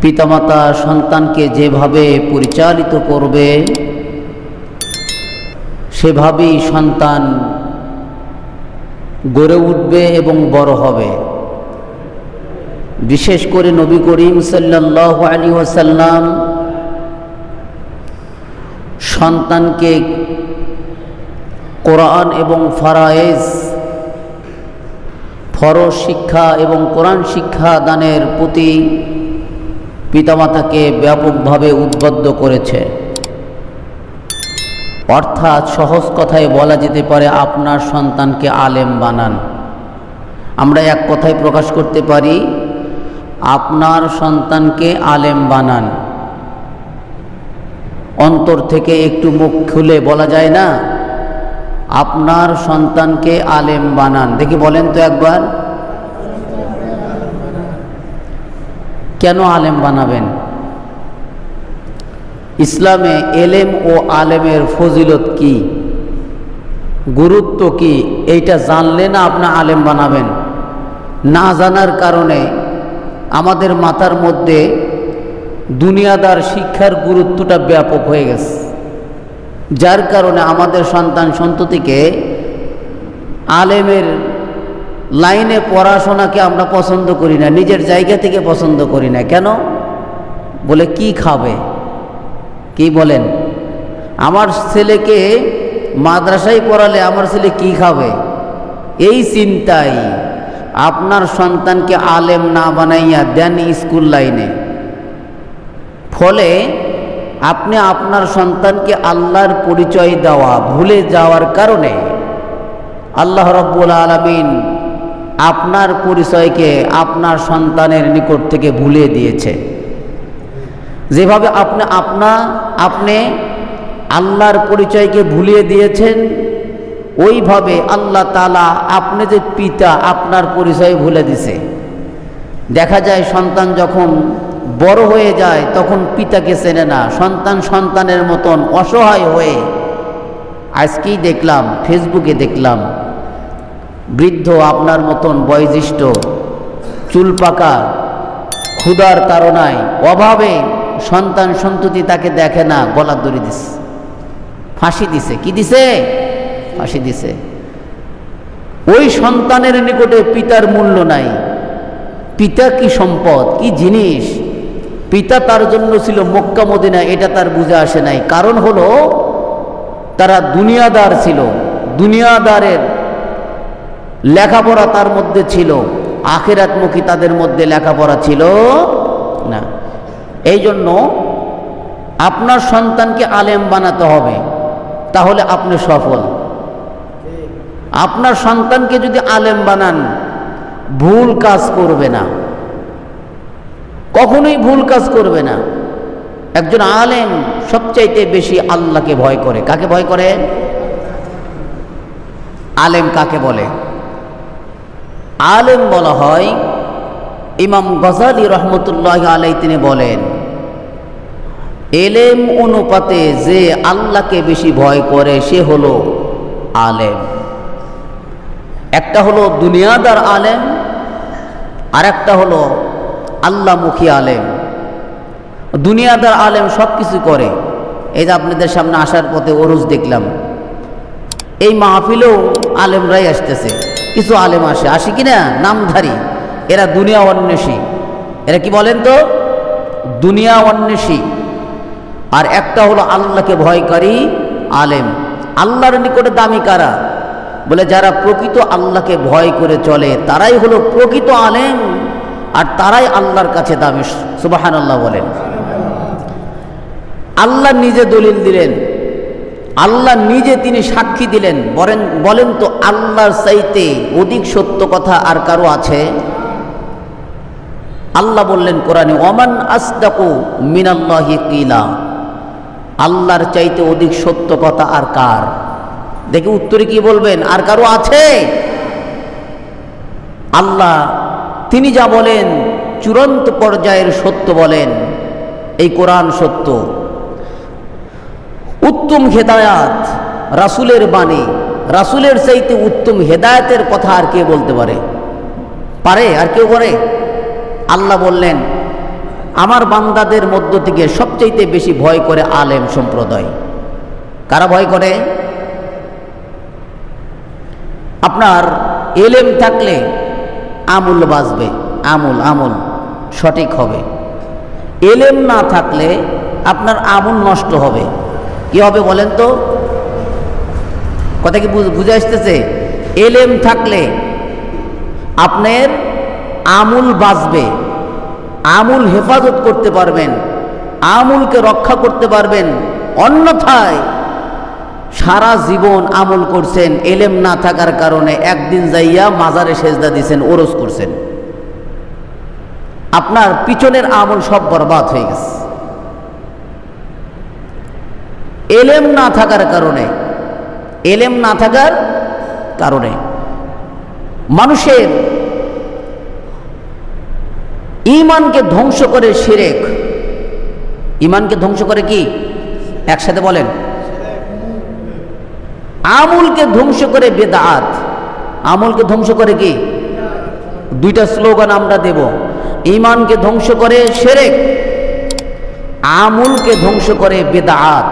পিতামাতা সন্তানকে যেভাবে পরিচালিত করবে সেভাবেই সন্তান গড়ে উঠবে এবং বড় হবে। বিশেষ করে নবী করিম সাল্লাল্লাহু আলাইহি ওয়াসাল্লাম সন্তানকে কোরআন এবং ফরজ শিক্ষা এবং কোরআন শিক্ষা দানের প্রতি পিতামাতাকে ব্যাপকভাবে উদ্বুদ্ধ করেছে। অর্থাৎ সহজ কথায় বলা যেতে পারে আপনার সন্তানকে আলেম বানান। আমরা এক কথায় প্রকাশ করতে পারি আপনার সন্তানকে আলেম বানান। অন্তর থেকে একটু মুখ খুলে বলা যায় না, আপনার সন্তানকে আলেম বানান। দেখি বলেন তো একবার, কেন আলেম বানাবেন? ইসলামে এলেম ও আলেমের ফজিলত কি, গুরুত্ব কি, এইটা জানলে না আপনি আলেম বানাবেন। না জানার কারণে আমাদের মাথার মধ্যে দুনিয়াদার শিক্ষার গুরুত্বটা ব্যাপক হয়ে গেছে, যার কারণে আমাদের সন্তান সন্ততিকে আলেমের লাইনে পড়াশোনাকে আমরা পছন্দ করি না, নিজের জায়গা থেকে পছন্দ করি না। কেন? বলে কি খাবে, কি বলেন? আমার ছেলেকে মাদ্রাসায় পড়ালে আমার ছেলে কি খাবে, এই চিন্তায় আপনার সন্তানকে আলেম না বানাইয়া দেন স্কুল লাইনে। ফলে আপনি আপনার সন্তানকে আল্লাহর পরিচয় দেওয়া ভুলে যাওয়ার কারণে আল্লাহ রাব্বুল আলামিন আপনার পরিচয়কে আপনার সন্তানের নিকট থেকে ভুলিয়ে দিয়েছে। যেভাবে আপনি আল্লাহর পরিচয়কে ভুলিয়ে দিয়েছেন, ওইভাবে আল্লাহ তাআলা আপনি যে পিতা আপনার পরিচয় ভুলে দিছে। দেখা যায় সন্তান যখন বড় হয়ে যায় তখন পিতাকে চেনে না, সন্তানের মতন অসহায় হয়ে। আজকেই দেখলাম, ফেসবুকে দেখলাম, বৃদ্ধ আপনার মতন বয়োজ্যেষ্ঠ চুল পাকা ক্ষুধার তাড়নায় অভাবে সন্তান সন্ততি তাকে দেখে না, গলা দড়ি দিছে, ফাঁসি দিছে। কি দিছে? ফাঁসি দিছে। ওই সন্তানের নিকটে পিতার মূল্য নাই। পিতা কি সম্পদ, কি জিনিস! পিতা তার জন্য ছিল মক্কা মদিনা, এটা তার বুঝে আসে নাই। কারণ হলো তারা দুনিয়াদার ছিল, দুনিয়াদারের লেখাপড়া তার মধ্যে ছিল, আখিরাতমুখী তাদের মধ্যে লেখাপড়া ছিল না। এই জন্য আপনার সন্তানকে আলেম বানাতে হবে, তাহলে আপনি সফল। আপনার সন্তানকে যদি আলেম বানান, ভুল কাজ করবে না, কখনোই ভুল কাজ করবে না। একজন আলেম সবচাইতে বেশি আল্লাহকে ভয় করে। কাকে ভয় করে? আলেম কাকে বলে? আলেম বলা হয়, ইমাম গজালি রহমতুল্লাহ আলাইহি তিনি বলেন, এলেম অনুপাতে যে আল্লাহকে বেশি ভয় করে সে হলো আলেম। একটা হলো দুনিয়াদার আলেম, আর একটা হলো আল্লাহমুখী আলেম। দুনিয়াদার আলেম সব কিছু করে। এই যে আপনাদের সামনে আসার পথে ওরস দেখলাম, এই মাহফিলেও আলেমরাই আসতেছে। কিছু আলেম আসে কিনা নামধারী, এরা দুনিয়া অন্বেষী। এরা কি বলেন তো? দুনিয়া অন্বেষী। আর একটা হলো আল্লাহকে ভয়কারী আলেম। আল্লাহর নিকটে দামি কারা? বলে যারা প্রকৃত আল্লাহকে ভয় করে চলে তারাই হলো প্রকৃত আলেম, আর তারাই আল্লাহর কাছে দামি। সুবহানাল্লাহ বলেন। আল্লাহ নিজে দলিল দিলেন, আল্লাহ নিজে তিনি সাক্ষী দিলেন। বলেন তো আল্লাহর চাইতে অধিক সত্য কথা আর কারো আছে? আল্লাহ বললেন কোরআনে, ওমান আসদাকু মিনাল্লাহি কিলা, আল্লাহর চাইতে অধিক সত্য কথা আর কার? দেখি উত্তরে কি বলবেন? আর কারো আছে? আল্লাহ তিনি যা বলেন চূড়ান্ত পর্যায়ের সত্য বলেন, এই কোরআন সত্য। উত্তম হেদায়াত রাসূলের বাণী, রাসূলের চাইতে উত্তম হেদায়েতের কথা আর কে বলতে পারে? আর কেউ করে? আল্লাহ বললেন আমার বান্দাদের মধ্য থেকে সবচাইতে বেশি ভয় করে আলেম সম্প্রদায়। কারা ভয় করে? আপনার এলেম থাকলে আমুল বাজবে, আমুল সঠিক হবে। এলেম না থাকলে আপনার আমুল নষ্ট হবে। কি হবে বলেন তো? কথা কি বুঝে আসতেছে? এলেম থাকলে আপনার আমুল বাজবে, আমুল হেফাজত করতে পারবেন, আমুলকে রক্ষা করতে পারবেন। অন্যথায় সারা জীবন আমল করছেন, এলেম না থাকার কারণে একদিন যাইয়া মাজারে সেজদা দিছেন, ওরস করছেন, আপনার পিছনের আমল সব বরবাদ হয়ে গেছে। এলেম না থাকার কারণে, এলেম না থাকার কারণে মানুষের ঈমানকে ধ্বংস করে শিরক। ঈমানকে ধ্বংস করে কি? একসাথে বলেন। আমলকে ধ্বংস করে বেদাত। আমলকে ধ্বংস করে কি? দুইটা স্লোগান আমরা দেব। ঈমানকে ধ্বংস করে শিরক, আমলকে ধ্বংস করে বেদাত।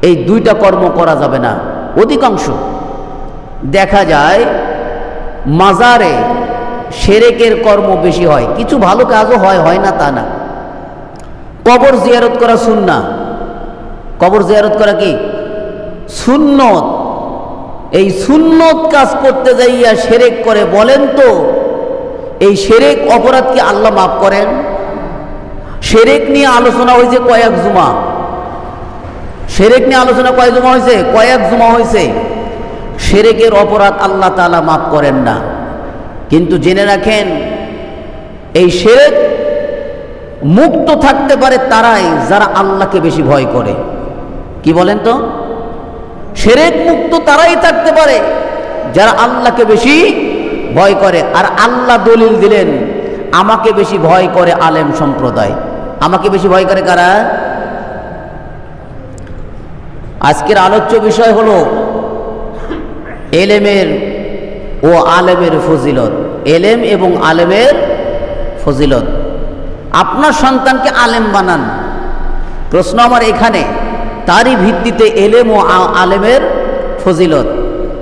এই দুইটা কর্ম করা যাবে না। অধিকাংশ দেখা যায় মাজারে শিরকের কর্ম বেশি হয়, কিছু ভালো কাজও হয় না তা না। কবর জিয়ারত করা সুন্নাহ, কবর জিয়ারত করা কি সুন্নত। এই সুন্নত কাজ করতে যাইয়া শিরক করে। বলেন তো এই শিরক অপরাধ কি আল্লাহ মাফ করেন? শিরক নিয়ে আলোচনা হয়েছে কয়েক জুমা, শিরক নিয়ে আলোচনা কয়েক জুমা হয়েছে, কয়েক জুমা হয়েছে। শিরকের অপরাধ আল্লাহ তাআলা মাফ করেন না। কিন্তু জেনে রাখেন এই শিরক মুক্ত থাকতে পারে তারাই যারা আল্লাহকে বেশি ভয় করে। কি বলেন তো? শিরক মুক্ত তারাই থাকতে পারে যারা আল্লাহকে বেশি ভয় করে। আর আল্লাহ দলিল দিলেন আমাকে বেশি ভয় করে আলেম সম্প্রদায়। আমাকে বেশি ভয় করে কারা? আজকের আলোচ্য বিষয় হলো এলেমের ও আলেমের ফজিলত। এলেম এবং আলেমের ফজিলত। আপনার সন্তানকে আলেম বানান। প্রশ্ন আমার এখানে, তারই ভিত্তিতে এলেম ও আলেমের ফজিলত।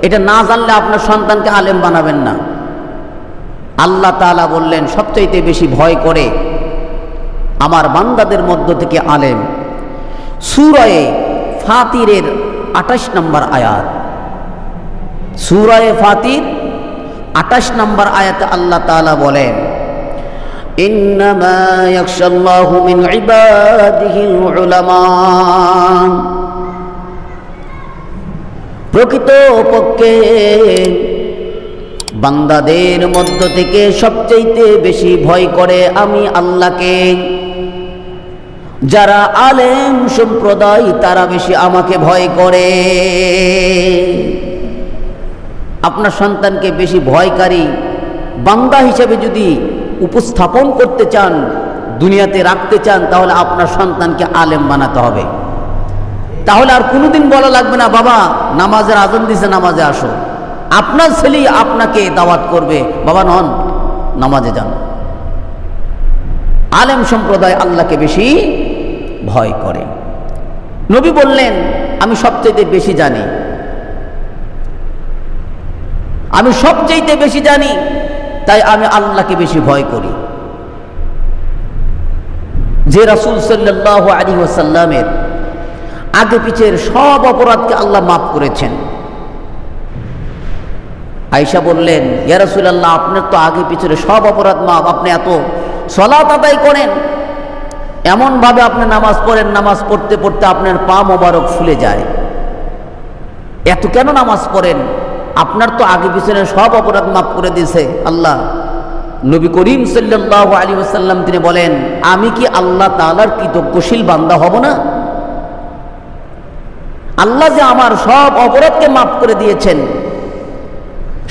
এটা না জানলে আপনার সন্তানকে আলেম বানাবেন না। আল্লাহ তাআলা বললেন সবচাইতে বেশি ভয় করে আমার বান্দাদের মধ্য থেকে আলেম। সূরা ফাতিরের 28 নম্বর আয়াত। সূরা ফাতির 28 নম্বর আয়াতে আল্লাহ তাআলা বলেন ইন্নামা ইয়াখশাল্লাহু মিন ইবাদিহিল উলামা। প্রকৃতপক্ষে বান্দাদের মধ্য থেকে সবচেয়ে বেশি ভয় করে আমি আল্লাহকে যারা আলেম সম্প্রদায়, তারা বেশি আমাকে ভয় করে। আপনার সন্তানকে বেশি ভয়কারী বান্দা হিসেবে যদি উপস্থাপন করতে চান, দুনিয়াতে রাখতে চান, তাহলে আপনার সন্তানকে আলেম বানাতে হবে। তাহলে আর কোনোদিন বলা লাগবে না বাবা নামাজের আজান দিছে, নামাজে আসো। আপনার ছেলেই আপনাকে দাওয়াত করবে, বাবা নন নামাজে যান। আলেম সম্প্রদায় আল্লাহকে বেশি ভয় করে। নবী বললেন আমি সবচেয়ে বেশি জানি, আমি সবচেয়ে বেশি জানি, তাই আমি আল্লাহকে বেশি ভয় করি। যে রাসূল সাল্লাল্লাহু আলাইহি ওয়াসাল্লামের আগে পিছের সব অপরাধকে আল্লাহ মাফ করেছেন। আয়েশা বললেন ইয়া রাসূলুল্লাহ আপনার তো আগে পিছের সব অপরাধ মাফ, আপনি এত সালাত আদায় করেন, এমনভাবে আপনি নামাজ পড়েন, নামাজ পড়তে পড়তে আপনার পা মোবারক ফুলে যায়, এত কেন নামাজ পড়েন? আপনার তো আগে পিছনে সব অপরাধ মাফ করে দিয়েছে আল্লাহ। নবী করিম সাল্লাল্লাহু আলাইহি ওয়াসাল্লাম তিনি বলেন আমি কি আল্লাহ তাআলার কৃতজ্ঞশীল বান্দা হব না? আল্লাহ যে আমার সব অপরাধকে মাফ করে দিয়েছেন,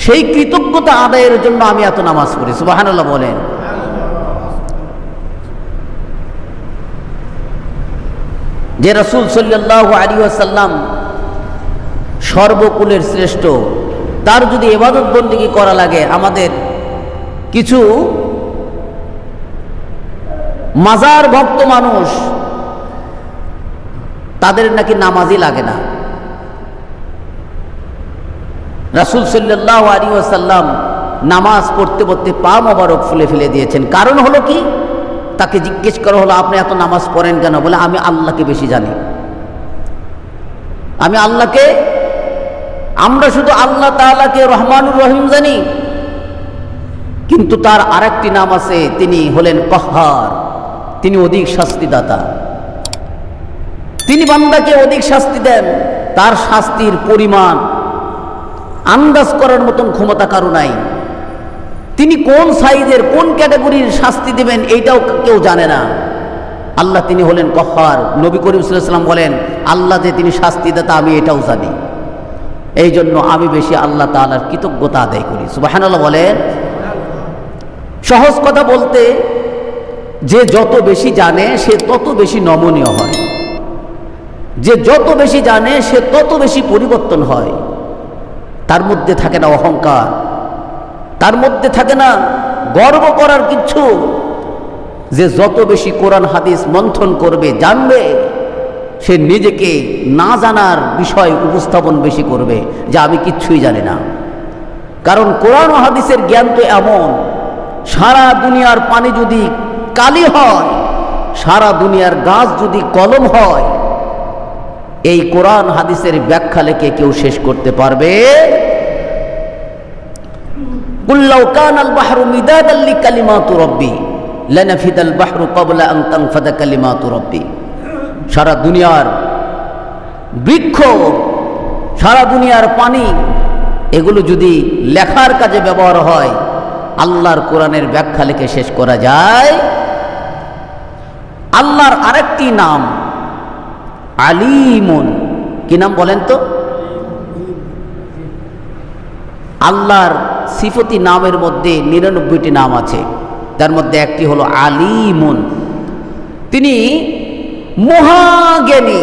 সেই কৃতজ্ঞতা আদায়ের জন্য আমি এত নামাজ পড়ি। সুবহানাল্লাহ বলেন। যে রাসূল সাল্লাল্লাহু আলাইহি ওয়াসাল্লাম সর্বকুলের শ্রেষ্ঠ, তার যদি ইবাদত বন্দেগী করা লাগে আমাদের কিছু মাজার ভক্ত মানুষ, তাদের নাকি নামাজই লাগে না। রাসূল সাল্লাল্লাহু আলাইহি ওয়াসাল্লাম নামাজ পড়তে পড়তে পা মোবারক ফুলে ফেলে দিয়েছেন। কারণ হলো কি? তাকে জিজ্ঞেস করা হলো, আপনি এত নামাজ পড়েন কেন? বলে, আমি আল্লাহকে বেশি জানি। আমি আল্লাহকে, আমরা শুধু আল্লাহ তাআলাকে রহমানুর রহিম জানি, কিন্তু তার আরেকটি নাম আছে, তিনি হলেন কহ্হার, তিনি অধিক শাস্তিদাতা। তিনি বান্দাকে অধিক শাস্তি দেন, তার শাস্তির পরিমাণ আন্দাজ করার মতন ক্ষমতা কারো নাই। তিনি কোন সাইজের, কোন ক্যাটাগরির শাস্তি দেবেন এইটাও কেউ জানে না। আল্লাহ তিনি হলেন কহ্হার। নবী করিম সাল্লাল্লাহু আলাইহি ওয়াসাল্লাম বলেন, আল্লাহ যে তিনি শাস্তিদাতা আমি এটাও জানি। এই জন্য আমি বেশি আল্লাহ তাআলার কৃতজ্ঞতা আদায় করি। সুবহানাল্লাহ বলেন। সহজ কথা বলতে, যে যত বেশি জানে সে তত বেশি নমনীয় হয়, যে যত বেশি জানে সে তত বেশি পরিবর্তন হয়। তার মধ্যে থাকে না অহংকার, তার মধ্যে থাকে না গর্ব করার কিচ্ছু। যে যত বেশি কোরআন হাদিস মন্থন করবে, জানবে, সে নিজেকে না জানার বিষয় উপস্থাপন বেশি করবে, যে আমি কিচ্ছুই জানি না। কারণ কোরআন ও হাদিসের জ্ঞান তো এমন, সারা দুনিয়ার পানি যদি কালি হয়, সারা দুনিয়ার গাছ যদি কলম হয়, এই কোরআন হাদিসের ব্যাখ্যা লেখে কেউ শেষ করতে পারবে। কুল লাউ কানাল বাহরু মিদাদাল লিকালিমাতি রাব্বি লানাফিদাল বাহরু ক্বাবলা আন তানফাদা কালিমাতু রাব্বি। সারা দুনিয়ার বৃক্ষ, সারা দুনিয়ার পানি, এগুলো যদি লেখার কাজে ব্যবহার হয়, আল্লাহর কোরআনের ব্যাখ্যা লিখে শেষ করা যায়। আল্লাহর আরেকটি নাম আলিমুন। কি নাম বলেন তো? আল্লাহর সিফতি নামের মধ্যে 99টি নাম আছে, তার মধ্যে একটি হলো আলিমুন। তিনি মহাজ্ঞানী।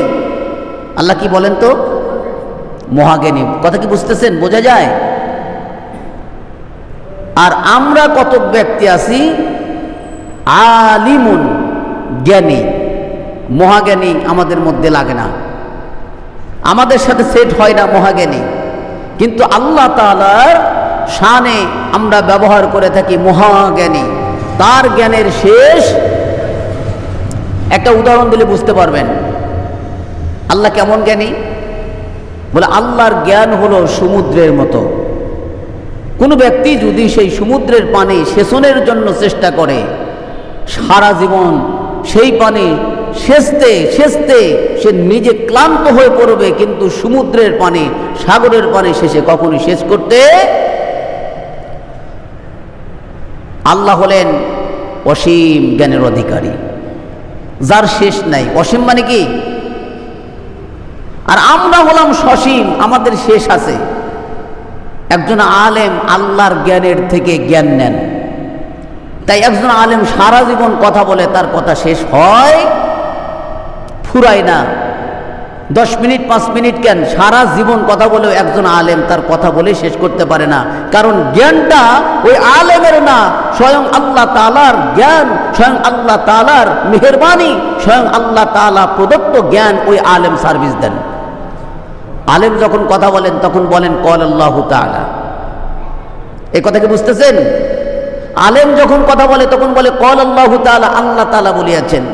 আল্লাহ কি বলেন তো? মহাজ্ঞানী। কথা কি বুঝতেছেন? বোঝা যায়? আর আমরা কত ব্যক্তি আছি আলিমুন, জ্ঞানী। মহাজ্ঞানী আমাদের মধ্যে লাগে না, আমাদের সাথে সেট হয় না মহাজ্ঞানী। কিন্তু আল্লাহ তাআলার শানে আমরা ব্যবহার করে থাকি মহাজ্ঞানী। তার জ্ঞানের শেষ। একটা উদাহরণ দিলে বুঝতে পারবেন আল্লাহ কেমন জ্ঞানী। বলে, আল্লাহর জ্ঞান হলো সমুদ্রের মতো। কোনো ব্যক্তি যদি সেই সমুদ্রের পানি সেচনের জন্য চেষ্টা করে, সারা জীবন সেই পানি সেচতে সেচতে সে নিজে ক্লান্ত হয়ে পড়বে, কিন্তু সমুদ্রের পানি, সাগরের পানি শেষে কখনই শেষ করতে। আল্লাহ হলেন অসীম জ্ঞানের অধিকারী, যার শেষ নাই। অসীম মানে কি? আর আমরা হলাম সসীম, আমাদের শেষ আছে। একজন আলেম আল্লাহর জ্ঞানের থেকে জ্ঞান নেন। তাই একজন আলেম সারা জীবন কথা বলে, তার কথা শেষ হয় ফুরায় না। 10 মিনিট 5 মিনিট কেন, সারা জীবন কথা বলেও একজন আলেম তার কথা বলে শেষ করতে পারে না। কারণ জ্ঞানটা ওই আলেমের না, স্বয়ং আল্লাহ তাআলার জ্ঞান, স্বয়ং আল্লাহ তাআলার মেহেরবানি, স্বয়ং আল্লাহ তাআলা প্রদত্ত জ্ঞান ওই আলেম সার্ভিস দেন। আলেম যখন কথা বলেন তখন বলেন ক্বাল আল্লাহু তাআলা। এই কথা কি বুঝতেছেন? আলেম যখন কথা বলে তখন বলে ক্বাল আল্লাহু তাআলা, আল্লাহ তাআলা বলিয়াছেন।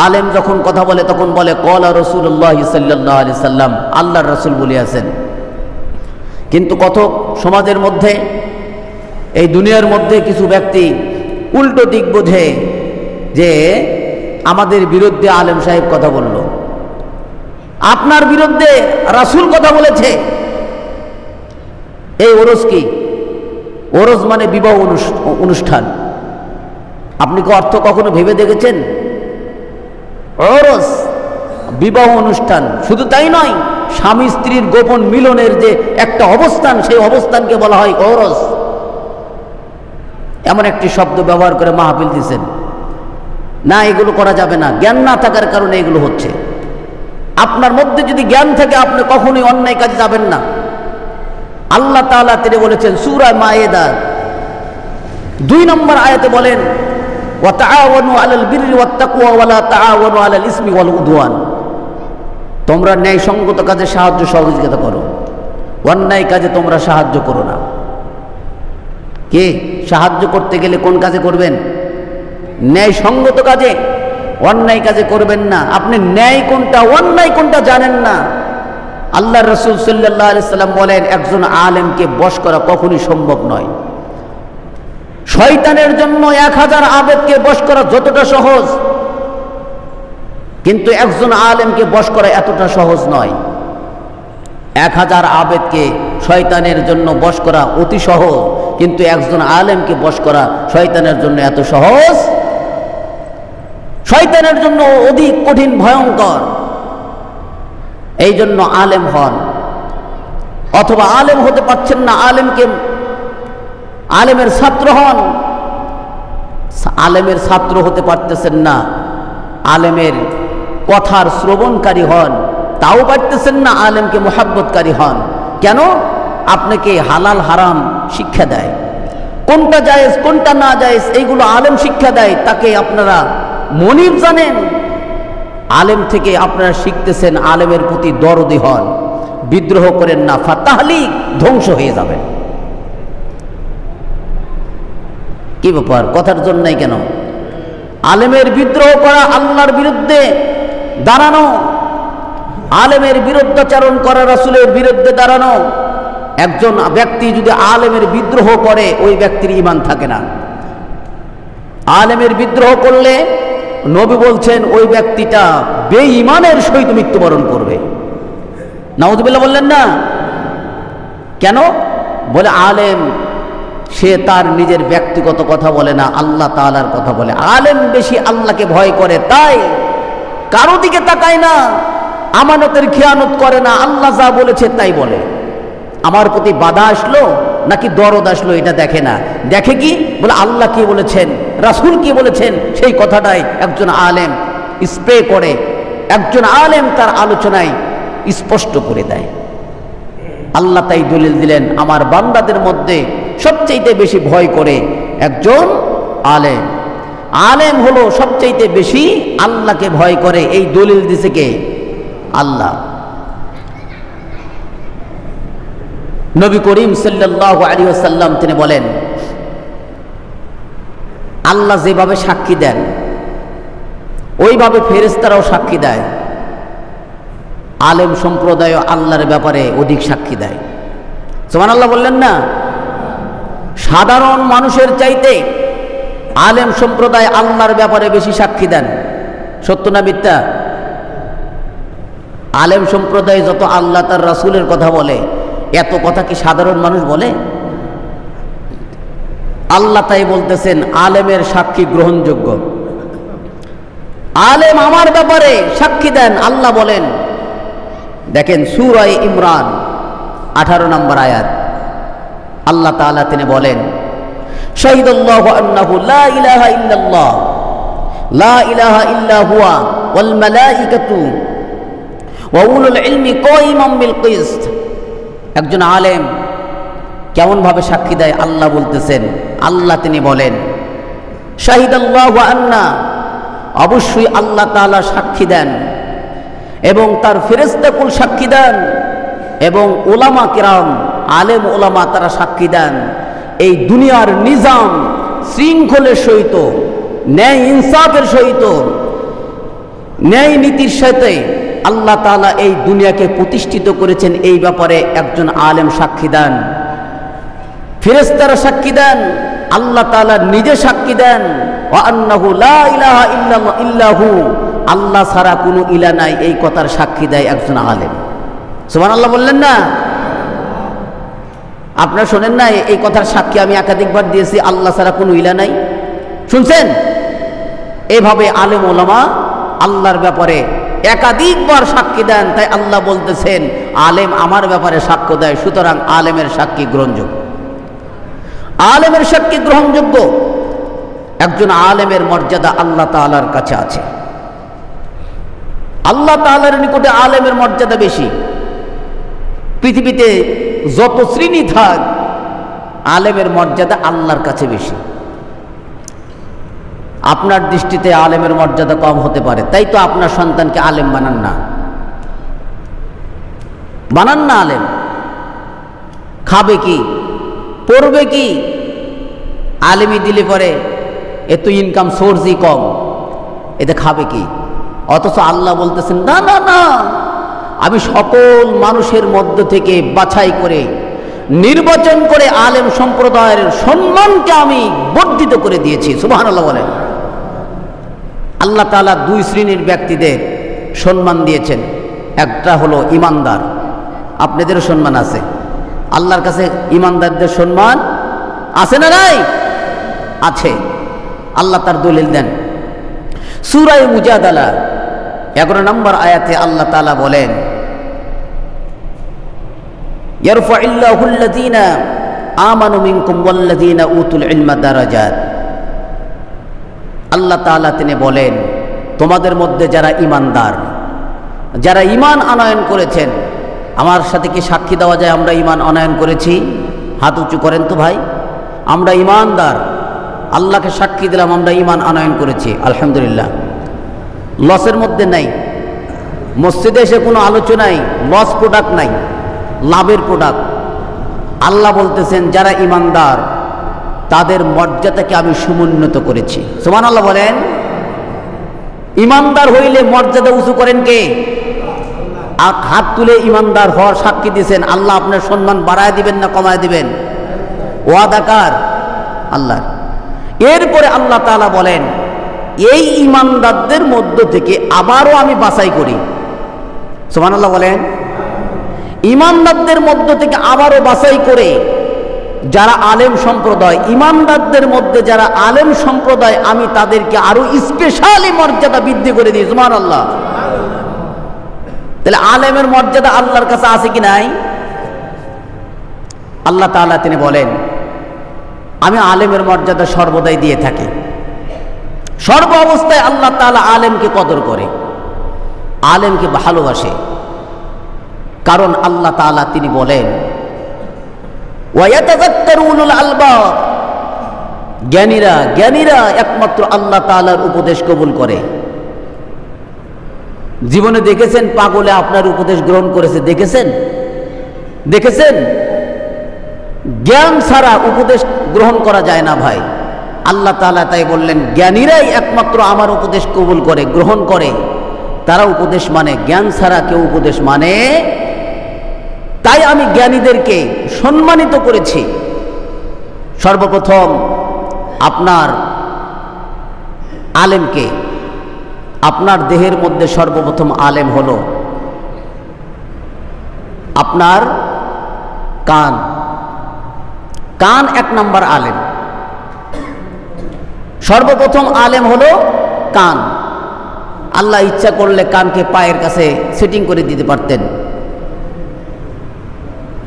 আলেম যখন কথা বলে তখন বলে ক্বালা রাসূলুল্লাহ সাল্লাল্লাহু আলাইহি সাল্লাম, আল্লাহর রাসূল বলিয়াছেন। কিন্তু কত সমাজের মধ্যে, এই দুনিয়ার মধ্যে কিছু ব্যক্তি উল্টো দিক বোঝে, যে আমাদের বিরুদ্ধে আলেম সাহেব কথা বলল, আপনার বিরুদ্ধে রাসূল কথা বলেছে। এই ওরস কি? ওরস মানে বিবাহ অনুষ্ঠান। আপনি কি অর্থ কখনো ভেবে দেখেছেন? ওরস বিবাহ অনুষ্ঠান। শুধু তাই নয়, স্বামী স্ত্রীর গোপন মিলনের যে একটা অবস্থান, সেই অবস্থানকে বলা হয় ওরস। এমন একটি শব্দ ব্যবহার করে মাহফিল দিচ্ছেন। না, এগুলো করা যাবে না, জ্ঞান না থাকার কারণে এগুলো হচ্ছে। আপনার মধ্যে যদি জ্ঞান থাকে আপনি কখনোই অন্যায় কাজে যাবেন না। আল্লাহ তাআলা তিনি বলেছেন সূরা মায়েদা 2 নম্বর আয়াতে বলেন, ওয়া তাআওয়ানু আলাল বিররি ওয়াত তাকওয়া ওয়া লা তাআওয়ানু আলাল ইসমি ওয়াল উদওয়ান। তোমরা ন্যায়সঙ্গত কাজে সাহায্য সহযোগিতা করো, অন্যায় কাজে তোমরা সাহায্য করো না। কে সাহায্য করতে গেলে কোন কাজে করবেন? ন্যায়সঙ্গত কাজে, অন্যায় কাজে করবেন না। আপনি ন্যায় কোনটা অন্যায় কোনটা জানেন না। আল্লাহ রাসূল সাল্লাল্লাহু আলাইহি সাল্লাম বলেন, একজন আলেমকে বশ করা কখনই সম্ভব নয়। শয়তানের জন্য 1000 আবেদকে বশ করা যতটা সহজ, কিন্তু একজন আলেমকে বশ করা এতটা সহজ নয়। 1000 আবেদকে শয়তানের জন্য বশ করা অতি সহজ, কিন্তু একজন আলেমকে বশ করা শয়তানের জন্য এত সহজ, শয়তানের জন্য অধিক কঠিন, ভয়ঙ্কর। এই জন্য আলেম হন, অথবা আলেম হতে পারছেন না, আলেমের ছাত্র হন। আলেমের ছাত্র হতে পারতেছেন না, আলেমের কথার শ্রবণকারী হন, তাও পারতেছেন না, আলেমকে মুহাব্বতকারী হন। কেন? আপনাকে হালাল হারাম শিক্ষা দেয়, কোনটা জায়েজ কোনটা না জায়েজ এইগুলো আলেম শিক্ষা দেয়, তাকে আপনারা মনিব জানেন। আলেম থেকে আপনারা শিখতেছেন, আলেমের প্রতি দরদি হন, বিদ্রোহ করেন না, ফাতাহলিক ধ্বংস হয়ে যাবেন। কি ব্যাপার, কথার জন্যই কেন? আলেমের বিদ্রোহ করা, আল্লাহর বিরুদ্ধে দাঁড়ানো, আলেমের বিরুদ্ধাচরণ করা, রাসূলের বিরুদ্ধে দাঁড়ানো। একজন ব্যক্তি যদি আলেমের বিদ্রোহ করে, ওই ব্যক্তির ঈমান থাকে না। আলেমের বিদ্রোহ করলে নবী বলছেন ওই ব্যক্তিটা বেঈমানের সহিত মৃত্যুবরণ করবে। নাউযুবিল্লাহ বললেন না? কেন? বলে আলেম সে তার নিজের ব্যক্তিগত কথা বলে না, আল্লাহ তাআলার কথা বলে। আলেম বেশি আল্লাহকে ভয় করে, তাই কারো দিকে তাকায় না, আমানতের খেয়ানত করে না, আল্লাহ যা বলেছে তাই বলে। আমার প্রতি বাধা আসলো নাকি দরদ আসলো এটা দেখে না, দেখে কি বলে আল্লাহ কি বলেছেন, রাসূল কি বলেছেন, সেই কথাটাই একজন আলেম স্প্রে করে, একজন আলেম তার আলোচনায় স্পষ্ট করে দেয়। আল্লাহ তাই দলিল দিলেন, আমার বান্দাদের মধ্যে সবচেয়ে বেশি ভয় করে একজন আলেম। আলেম হলো সবচেয়ে বেশি আল্লাহকে ভয় করে। এই দলিল দিছে কে? আল্লাহ। নবী করিম সাল্লাল্লাহু আলাইহি ওয়াসাল্লাম তিনি বলেন, আল্লাহ যেভাবে সাক্ষী দেন ওইভাবে ফেরেশতারাও সাক্ষী দেয়। আলেম সম্প্রদায় আল্লাহর ব্যাপারে অধিক সাক্ষী দেয়। সুবহানাল্লাহ বললেন না? সাধারণ মানুষের চাইতে আলেম সম্প্রদায় আল্লাহর ব্যাপারে বেশি সাক্ষী দেন। সত্য না মিথ্যা? আলেম সম্প্রদায় যত আল্লাহ তার রাসূলের কথা বলে, এত কথা কি সাধারণ মানুষ বলে? আল্লাহ তাই বলতেছেন, আলেমের সাক্ষী গ্রহণযোগ্য। আলেম আমার ব্যাপারে সাক্ষী দেন। আল্লাহ বলেন, দেখেন সূরা ইমরান 18 নম্বর আয়াত, আল্লাহ তাআলা তিনি বলেন, শাহিদাল্লাহু আন্নাহু লা ইলাহা ইল্লাল্লাহ লা ইলাহা ইল্লা হুয়া ওয়াল মালাইকাতু ওয়া উলুল ইলমি কায়িমান বিল কিসত। একজন আলেম কেমন ভাবে সাক্ষী দেয়? আল্লাহ বলতেছেন, আল্লাহ তিনি বলেন, শাহিদাল্লাহু আন্না, অবশ্যই আল্লাহ তাআলা সাক্ষী দেন, এবং তার ফেরেশতাকুল সাক্ষী দেন, এবং উলামা কিরাম, আলেম উলামা তারা সাক্ষী দেন। এই দুনিয়ার নিজাম শৃঙ্খলের সহিত, ন্যায় ইনসাফের সহিত, ন্যায় নীতির সাথে আল্লাহ তাআলা এই দুনিয়াকে প্রতিষ্ঠিত করেছেন। এই ব্যাপারে একজন আলেম সাক্ষী দেন, ফেরেশতারা সাক্ষী দেন, আল্লাহ তাআলা নিজে সাক্ষী দেন, ওয়া আন্নাহু লা ইলাহা ইল্লাহু, আল্লাহ ছাড়া কোনো ইলাহ নাই, এই কথার সাক্ষী দেয় একজন আলেম। সুবহানাল্লাহ বললেন না? আপনারা শোনেন না এই কথার সাক্ষী আমি একাধিকবার দিয়েছি, আল্লাহ ছাড়া কোনো ইলাহ নাই? শুনছেন? এভাবে আলেম ওলামা আল্লাহর ব্যাপারে একাধিকবার সাক্ষী দেন। তাই আল্লাহ বলতেছেন, আলেম আমার ব্যাপারে সাক্ষ্য দেয়, সুতরাং আলেমের সাক্ষী গ্রহণযোগ্য। আলেমের সাক্ষী গ্রহণযোগ্য। একজন আলেমের মর্যাদা আল্লাহ তাআলার কাছে আছে। আল্লাহ তাআলার নিকটে আলেমের মর্যাদা বেশি। পৃথিবীতে যত শ্রেণী থাক, আলেমের মর্যাদা আল্লাহর কাছে বেশি। আপনার দৃষ্টিতে আলেমের মর্যাদা কম হতে পারে, তাই তো আপনার সন্তানকে আলেম বানান না আলেম। খাবে কি, পড়বে কি? আলেমই দিলে পরে এত ইনকাম সোর্সই কম, এতে খাবে কি? অথচ আল্লাহ বলতেছেন না না না, আমি সকল মানুষের মধ্য থেকে বাছাই করে নির্বাচন করে আলেম সম্প্রদায়ের সম্মানকে আমি বর্ধিত করে দিয়েছি। সুবহানাল্লাহ বলেন। আল্লাহ তাআলা দুই শ্রেণীর ব্যক্তিদের সম্মান দিয়েছেন, একটা হলো ইমানদার। আপনাদেরও সম্মান আছে, আল্লাহর কাছে ইমানদারদের সম্মান আছে না নাই? আছে। আল্লাহ তার দলিল দেন সূরা মুজাদালা 11 নম্বর আয়াতে আল্লাহ তাআলা বলেন, ইয়ারফাইল্লাহুল্লাযীনা আমানু মিনকুম ওয়াল্লাযীনা উতুল ইলমা দারাজাত। আল্লাহ তাআলা তিনি বলেন, তোমাদের মধ্যে যারা ইমানদার, যারা ঈমান আনয়ন করেছেন, আমার সাথে কি সাক্ষী দেওয়া যায় আমরা ঈমান আনয়ন করেছি? হাত উঁচু করেন তো ভাই। আমরা ঈমানদার, আল্লাহকে সাক্ষী দিলাম আমরা ঈমান আনয়ন করেছি, আলহামদুলিল্লাহ। লসের মধ্যে নাই, মসজিদে এসে কোনো আলোচনায় লস প্রোডাক্ট নাই, লাভের প্রোডাক্ট। আল্লাহ বলতেছেন যারা ঈমানদার তাদের মর্যাদাকে আমি সমুন্নত করেছি। সুবহানাল্লাহ বলেন। ঈমানদার হইলে মর্যাদা উঁচু করেন কে? হাত তুলে ঈমানদার হওয়ার সাক্ষী দিয়েছেন, আল্লাহ আপনার সম্মান বাড়ায় দিবেন না কমায় দিবেন? ওয়াদাকার আল্লাহ। এরপরে আল্লাহ তাআলা বলেন, এই ঈমানদারদের মধ্য থেকে আবারও আমি বাছাই করি। সুবহানাল্লাহ বলেন। ঈমানদারদের মধ্য থেকে আবারও বাছাই করে যারা আলেম সম্প্রদায়, ঈমানদারদের মধ্যে যারা আলেম সম্প্রদায়, আমি তাদেরকে আরো স্পেশালি মর্যাদা বৃদ্ধি করে দিই। সুবহানাল্লাহ। তাহলে আলেমের মর্যাদা আল্লাহর কাছে আছে কি নাই? আল্লাহ তাআলা তিনি বলেন, আমি আলেমের মর্যাদা সর্বদাই দিয়ে থাকি। সর্ব অবস্থায় আল্লাহ তাআলা আলেমকে কদর করে, আলেমকে ভালোবাসে। কারণ আল্লাহ তাআলা তিনি বলেন, ওয়ায়াতাযাক্কারু উলুল আলবাব, জ্ঞানীরা একমাত্র আল্লাহ তাআলার উপদেশ কবুল করে। জীবনে দেখেছেন পাগলে আপনার উপদেশ গ্রহণ করেছে? দেখেছেন? জ্ঞান ছাড়া উপদেশ গ্রহণ করা যায় না ভাই। আল্লাহ তাআলা তাই বললেন, জ্ঞানীরাই একমাত্র আমার উপদেশ কবুল করে, গ্রহণ করে, তারা উপদেশ মানে। জ্ঞান ছাড়া কেউ উপদেশ মানে? তাই আমি জ্ঞানীদেরকে সম্মানিত করেছি। সর্বপ্রথম আপনার আলেমকে, আপনার দেহের মধ্যে সর্বপ্রথম আলেম হলো আপনার কান। কান 1 নম্বর আলেম। সর্বপ্রথম আলেম হলো কান। আল্লাহ ইচ্ছা করলে কানকে পায়ের কাছে সেটিং করে দিতে পারতেন,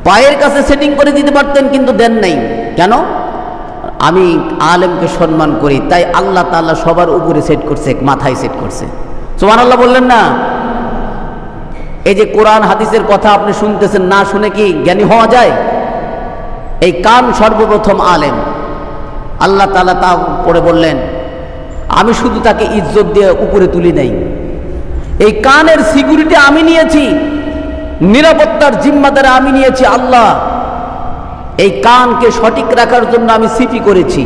পায়ের কাছে সেটিং করে দিতে পারতেন, কিন্তু দেন নাই। কেন? আমি আলেমকে সম্মান করি, তাই আল্লাহ তাআলা সবার উপরে সেট করছে, মাথায় সেট করছে। সুবহানাল্লাহ বললেন না? এই যে কোরআন হাদিসের কথা আপনি শুনতেছেন, না শুনে কি জ্ঞানী হওয়া যায়? এই কান সর্বপ্রথম আলেম। আল্লাহ তাআলা তা পরে বললেন, আমি শুধু তাকে ইজ্জত দিয়ে উপরে তুলি নাই, এই কানের সিকিউরিটি আমি নিয়েছি, নিরাপত্তার জিম্মাদার আমি নিয়েছি। আল্লাহ এই কানকে সঠিক রাখার জন্য আমি সিপি করেছি।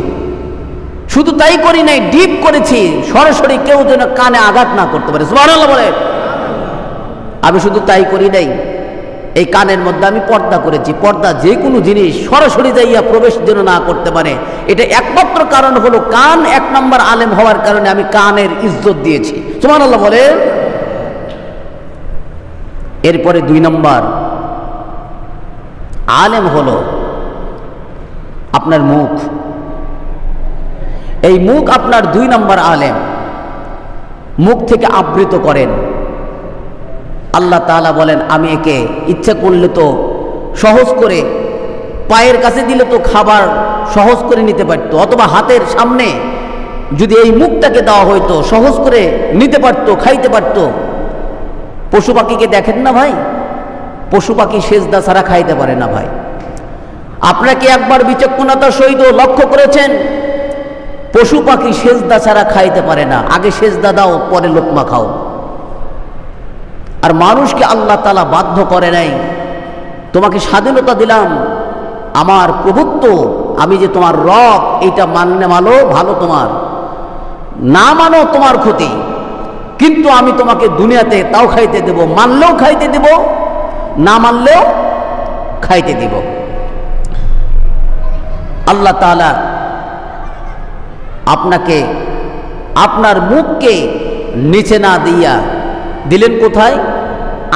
শুধু তাই করি নাই, ডিপ করেছি, সরাসরি কেউ যেন কানে আঘাত না করতে পারে। সুবহানাল্লাহ বলে। আমি শুধু তাই করি নাই, এই কানের মধ্যে আমি পর্দা করেছি। পর্দা যে কোনো জিনিস সরাসরি যাইয়া প্রবেশ যেন না করতে পারে। এটা একমাত্র কারণ হলো কান 1 নম্বর আলেম হওয়ার কারণে আমি কানের ইজ্জত দিয়েছি। সুবহানাল্লাহ বলে। এরপরে 2 নম্বর আলেম হলো আপনার মুখ। এই মুখ আপনার 2 নম্বর আলেম। মুখ থেকে আবৃত করেন। আল্লাহ তাআলা বলেন, আমি একে ইচ্ছা করলে তো সহজ করে পায়ের কাছে দিলে তো খাবার সহজ করে নিতে পারতো, অথবা হাতের সামনে যদি এই মুখটাকে দেওয়া হয়তো সহজ করে নিতে পারতো, খাইতে পারতো। পশু পাখিকে দেখেন না ভাই, পশু পাখি সেজদা ছাড়া খাইতে পারে না ভাই। আপনাকে একবার বিচক্ষণতার সহিত লক্ষ্য করেছেন, পশু পাখি সেজদা ছাড়া খাইতে পারে না, আগে সেজদা দাও পরে লোকমা খাও। আর মানুষকে আল্লাহ তাআলা বাধ্য করে নাই, তোমাকে স্বাধীনতা দিলাম, আমার প্রভুত্ব, আমি যে তোমার রব, এইটা মানলে ভালো, তোমার না মানো তোমার ক্ষতি, কিন্তু আমি তোমাকে দুনিয়াতে তাও খাইতে দেব, মানলেও খাইতে দেব, না মানলেও খাইতে দেব। আল্লাহ তাআলা আপনাকে, আপনার মুখকে নিচে না দিয়া দিলেন কোথায়?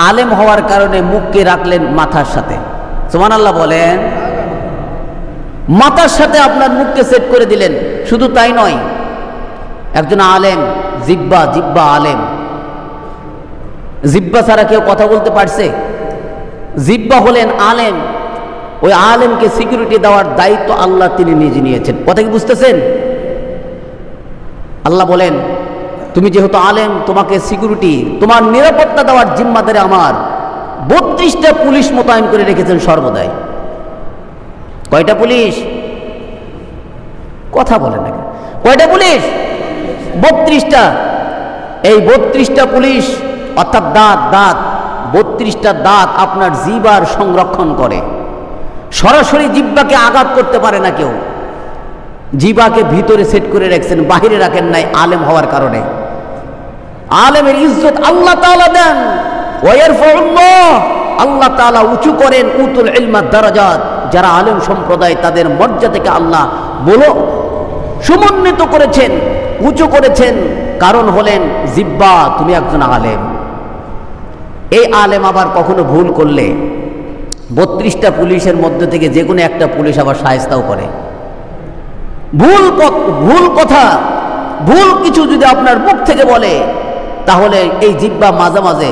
আলেম হওয়ার কারণে মুখকে রাখলেন মাথার সাথে। সুবহানাল্লাহ বলেন। মাথার সাথে আপনার মুখকে সেট করে দিলেন। শুধু তাই নয়, একজন আলেম, জিব্বা আলেম। জিব্বা ছাড়া কেউ কথা বলতে পারছে? জিব্বা হলেন আলেম। ওই আলেমকে সিকিউরিটি দেওয়ার দায়িত্ব আল্লাহ তিনি নিজে নিয়েছেন। কথা কি বুঝতেছেন? আল্লাহ বলেন, তুমি যেহেতু আলেম, তোমাকে সিকিউরিটি, তোমার নিরাপত্তা দেওয়ার জিম্মাদারি আমার। 32টা পুলিশ মোতায়েন করে রেখেছেন সর্বদাই। কয়টা পুলিশ? কথা বলেন না, কয়টা পুলিশ? 32টা। এই 32টা পুলিশ, অর্থাৎ দাঁত 32টা দাঁত আপনার জিহ্বার সংরক্ষণ করে। সরাসরি জিহ্বাকে আঘাত করতে পারে না কেউ। জিহ্বাকে ভিতরে সেট করে রাখছেন, বাহিরে রাখেন নাই আলেম হওয়ার কারণে। আলেমের ইজ্জত আল্লাহ তাআলা দেন। ওয়ারফাউল্লাহ, আল্লাহ তাআলা উঁচু করেন, উতুল ইলমা দারাজাত, যারা আলেম সম্প্রদায় তাদের মর্যাদাকে আল্লাহ সমুন্নত করেছেন, উঁচু করেছেন। কারণ হলেন জিহ্বা, তুমি একজন আলেম। এই আলেম আবার কখনো ভুল করলে 32টা পুলিশের মধ্যে থেকে যে কোনো একটা পুলিশ আবার শায়েস্তাও করে। ভুল কথা, ভুল কিছু যদি আপনার মুখ থেকে বলে, তাহলে এই জিহ্বা মাঝে মাঝে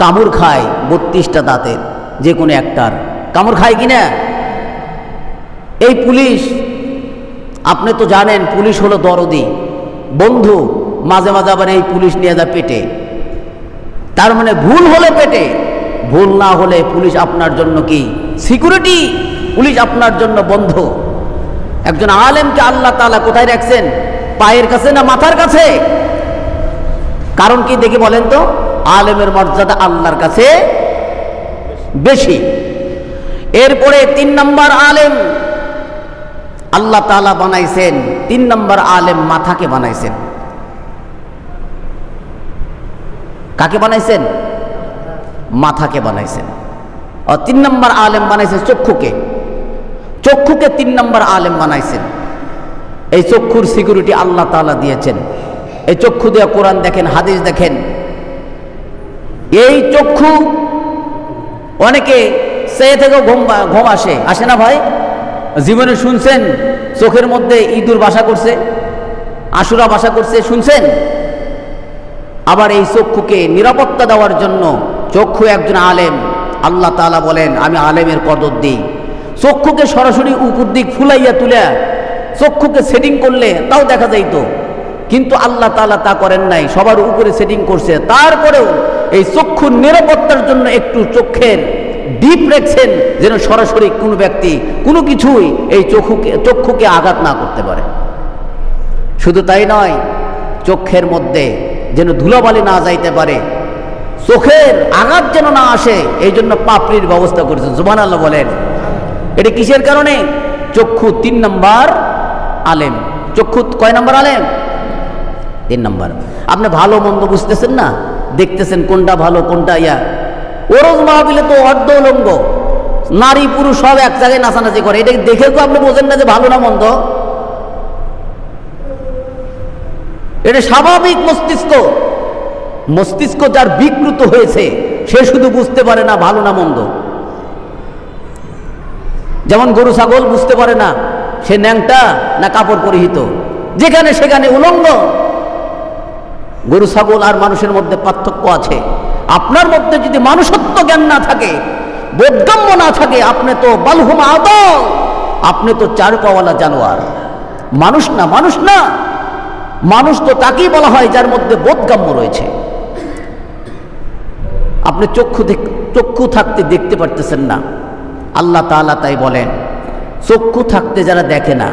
কামড় খায়। 32টা দাঁতের যে কোনো একটার কামড় খায় কিনা? এই পুলিশ, আপনি তো জানেন পুলিশ হলো দরদি বন্ধু। মাঝে মাঝে আবার এই পুলিশ নিয়ে যায় পেটে। তার মানে ভুল হলে পেটে, ভুল না হলে পুলিশ আপনার জন্য কি সিকিউরিটি, পুলিশ আপনার জন্য বন্ধু। একজন আলেমকে আল্লাহ তাআলা কোথায় রাখছেন? পায়ের কাছে না মাথার কাছে? কারণ কি দেখে বলেন তো? আলেমের মর্যাদা আল্লাহর কাছে বেশি। এরপরে 3 নম্বর আলেম আল্লাহ তাআলা বানাইছেন, 3 নম্বর আলেম মাথাকে বানাইছেন। কাকে বানাইছেন? মাথাকে বানাইছেন। আর 3 নম্বর আলেম বানাইছেন চক্ষুকে। চক্ষুকে 3 নম্বর আলেম বানাইছেন। এই চক্ষুর সিকিউরিটি আল্লাহ তাআলা দিয়েছেন। এই চক্ষু দিয়ে কোরআন দেখেন, হাদিস দেখেন। এই চক্ষু, অনেকে সে থেকে ঘুম আসে না ভাই? জীবনে শুনছেন চোখের মধ্যে ইঁদুর বাসা করছে, আশুরা বাসা করছে, শুনছেন? আবার এই চক্ষুকে নিরাপত্তা দেওয়ার জন্য চক্ষু একজন আলেম। আল্লাহ তাআলা বলেন, আমি আলেমের কদর দিই। চক্ষুকে সরাসরি উপর দিক ফুলাইয়া তুলে চক্ষুকে সেটিং করলে তাও দেখা যাইত, কিন্তু আল্লাহ তাআলা তা করেন নাই, সবার উপরে সেটিং করছে। তারপরেও এই চক্ষুর নিরাপত্তার জন্য একটু চোখের ডিপ রেখেছেন, যেন সরাসরি কোনো ব্যক্তি কোনো কিছুই এই চক্ষুকে আঘাত না করতে পারে। শুধু তাই নয়, চোখের মধ্যে যেন ধুলাবালি না যাইতে পারে, চোখের আঘাত যেন না আসে, এই জন্য পাপড়ির ব্যবস্থা করেছেন। সুবহানাল্লাহ বলেন। এটা কিসের কারণে? চক্ষু 3 নম্বর আলেম। চক্ষু কয় নম্বর আলেম? 3 নম্বর। আপনি ভালো মন্দ বুঝতেছেন না, দেখতেছেন কোনটা ভালো কোনটা ইয়া। ওরজ মাহফিলে তো অর্ধ উলঙ্গ নারী পুরুষ সব এক জায়গায় নাচানাচি করে। এটা দেখে তো আপনি বোঝেন না যে ভালো না মন্দ। এটা স্বাভাবিক মস্তিষ্ক যার বিকৃত হয়েছে, সে শুধু বুঝতে পারে না ভালো না মন্দ। যেমন গরু ছাগল বুঝতে পারে না সে ন্যাংটা না কাপড় পরিহিত, যেখানে সেখানে উলঙ্গ। গরু ছাগল আর মানুষের মধ্যে পার্থক্য আছে। আপনার মধ্যে যদি মানুষত্ব জ্ঞান না থাকে, বোধগম্য না থাকে, আপনি তো বালহুম আদল, আপনি তো চার পাওয়ালা জানোয়ার। মানুষ না। মানুষ তো তাকেই বলা হয় যার মধ্যে বোধগম্য রয়েছে। আপনি চক্ষু থাকতে দেখতে পারতেছেন না। আল্লাহ তাআলা তাই বলেন, চক্ষু থাকতে যারা দেখে না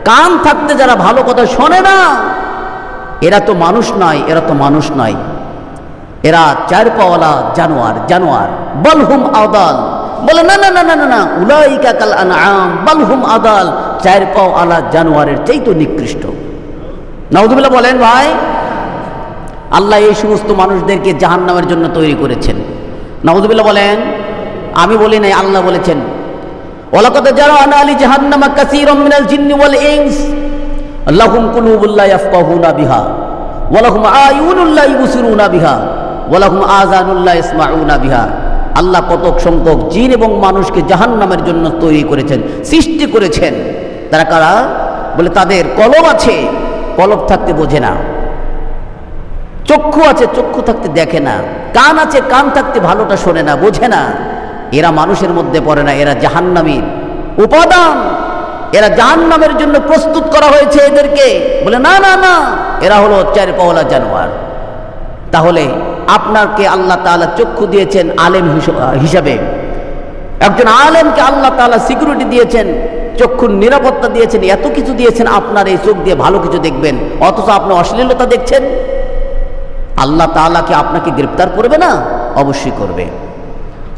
কান থাকতে যারা ভালো কথা শোনে না, এরা তো মানুষ নয়, এরা তো মানুষ নয়, এরা চার পাওয়ালা জানোয়ার, জানোয়ার। বলহুম আদাল, বলে না না না না না না, উলাইকা কাল আনআম বলহুম আদাল, চার পাওয়ালা জানোয়ারের চাইতে নিকৃষ্ট। নাউযুবিল্লাহ বলেন ভাই। আল্লাহ এই সমস্ত মানুষদেরকে জাহান্নামের জন্য তৈরি করেছেন। নাউযুবিল্লাহ বলেন। আমি বলি নাই, আল্লাহ বলেছেন। ওয়ালাকাদ জারা'না লি জাহান্নামা কাসীরাম মিনাল জিন্নি ওয়াল ইনস লাহুম কুলুবুন লা ইয়াফকাহুনা বিহা ওয়া লাহুম আয়ুনুন লা ইবসিরুনা বিহা ওয়া লাহুম আযানুন লা ইয়াসমাউনা বিহা। আল্লাহ কতক সংখ্যক জিন এবং মানুষকে জাহান্নামের জন্য তৈরি করেছেন, সৃষ্টি করেছেন। তারা কারা? বলে তাদের কলব আছে, কলব থাকতে বোঝে না। চক্ষু আছে, চক্ষু থাকতে দেখে না। কান আছে, কান থাকতে ভালোটা শোনে না, বোঝে না। এরা মানুষের মধ্যে পড়ে না, এরা জাহান্নামীর উপাদান, এরা জাহান্নামের জন্য প্রস্তুত করা হয়েছে এদেরকে। বলে না না না, এরা হলো চার পাওয়ালা জানোয়ার। তাহলে আপনাকে আল্লাহ তাআলা চক্ষু দিয়েছেন আলেম হিসাবে, একজন আলেমকে আল্লাহ তাআলা সিকিউরিটি দিয়েছেন, চক্ষুর নিরাপত্তা দিয়েছেন, এত কিছু দিয়েছেন, আপনার এই চোখ দিয়ে ভালো কিছু দেখবেন, অথচ আপনি অশ্লীলতা দেখছেন। আল্লাহ তাআলা কি আপনাকে গ্রেফতার করবে না? অবশ্যই করবে।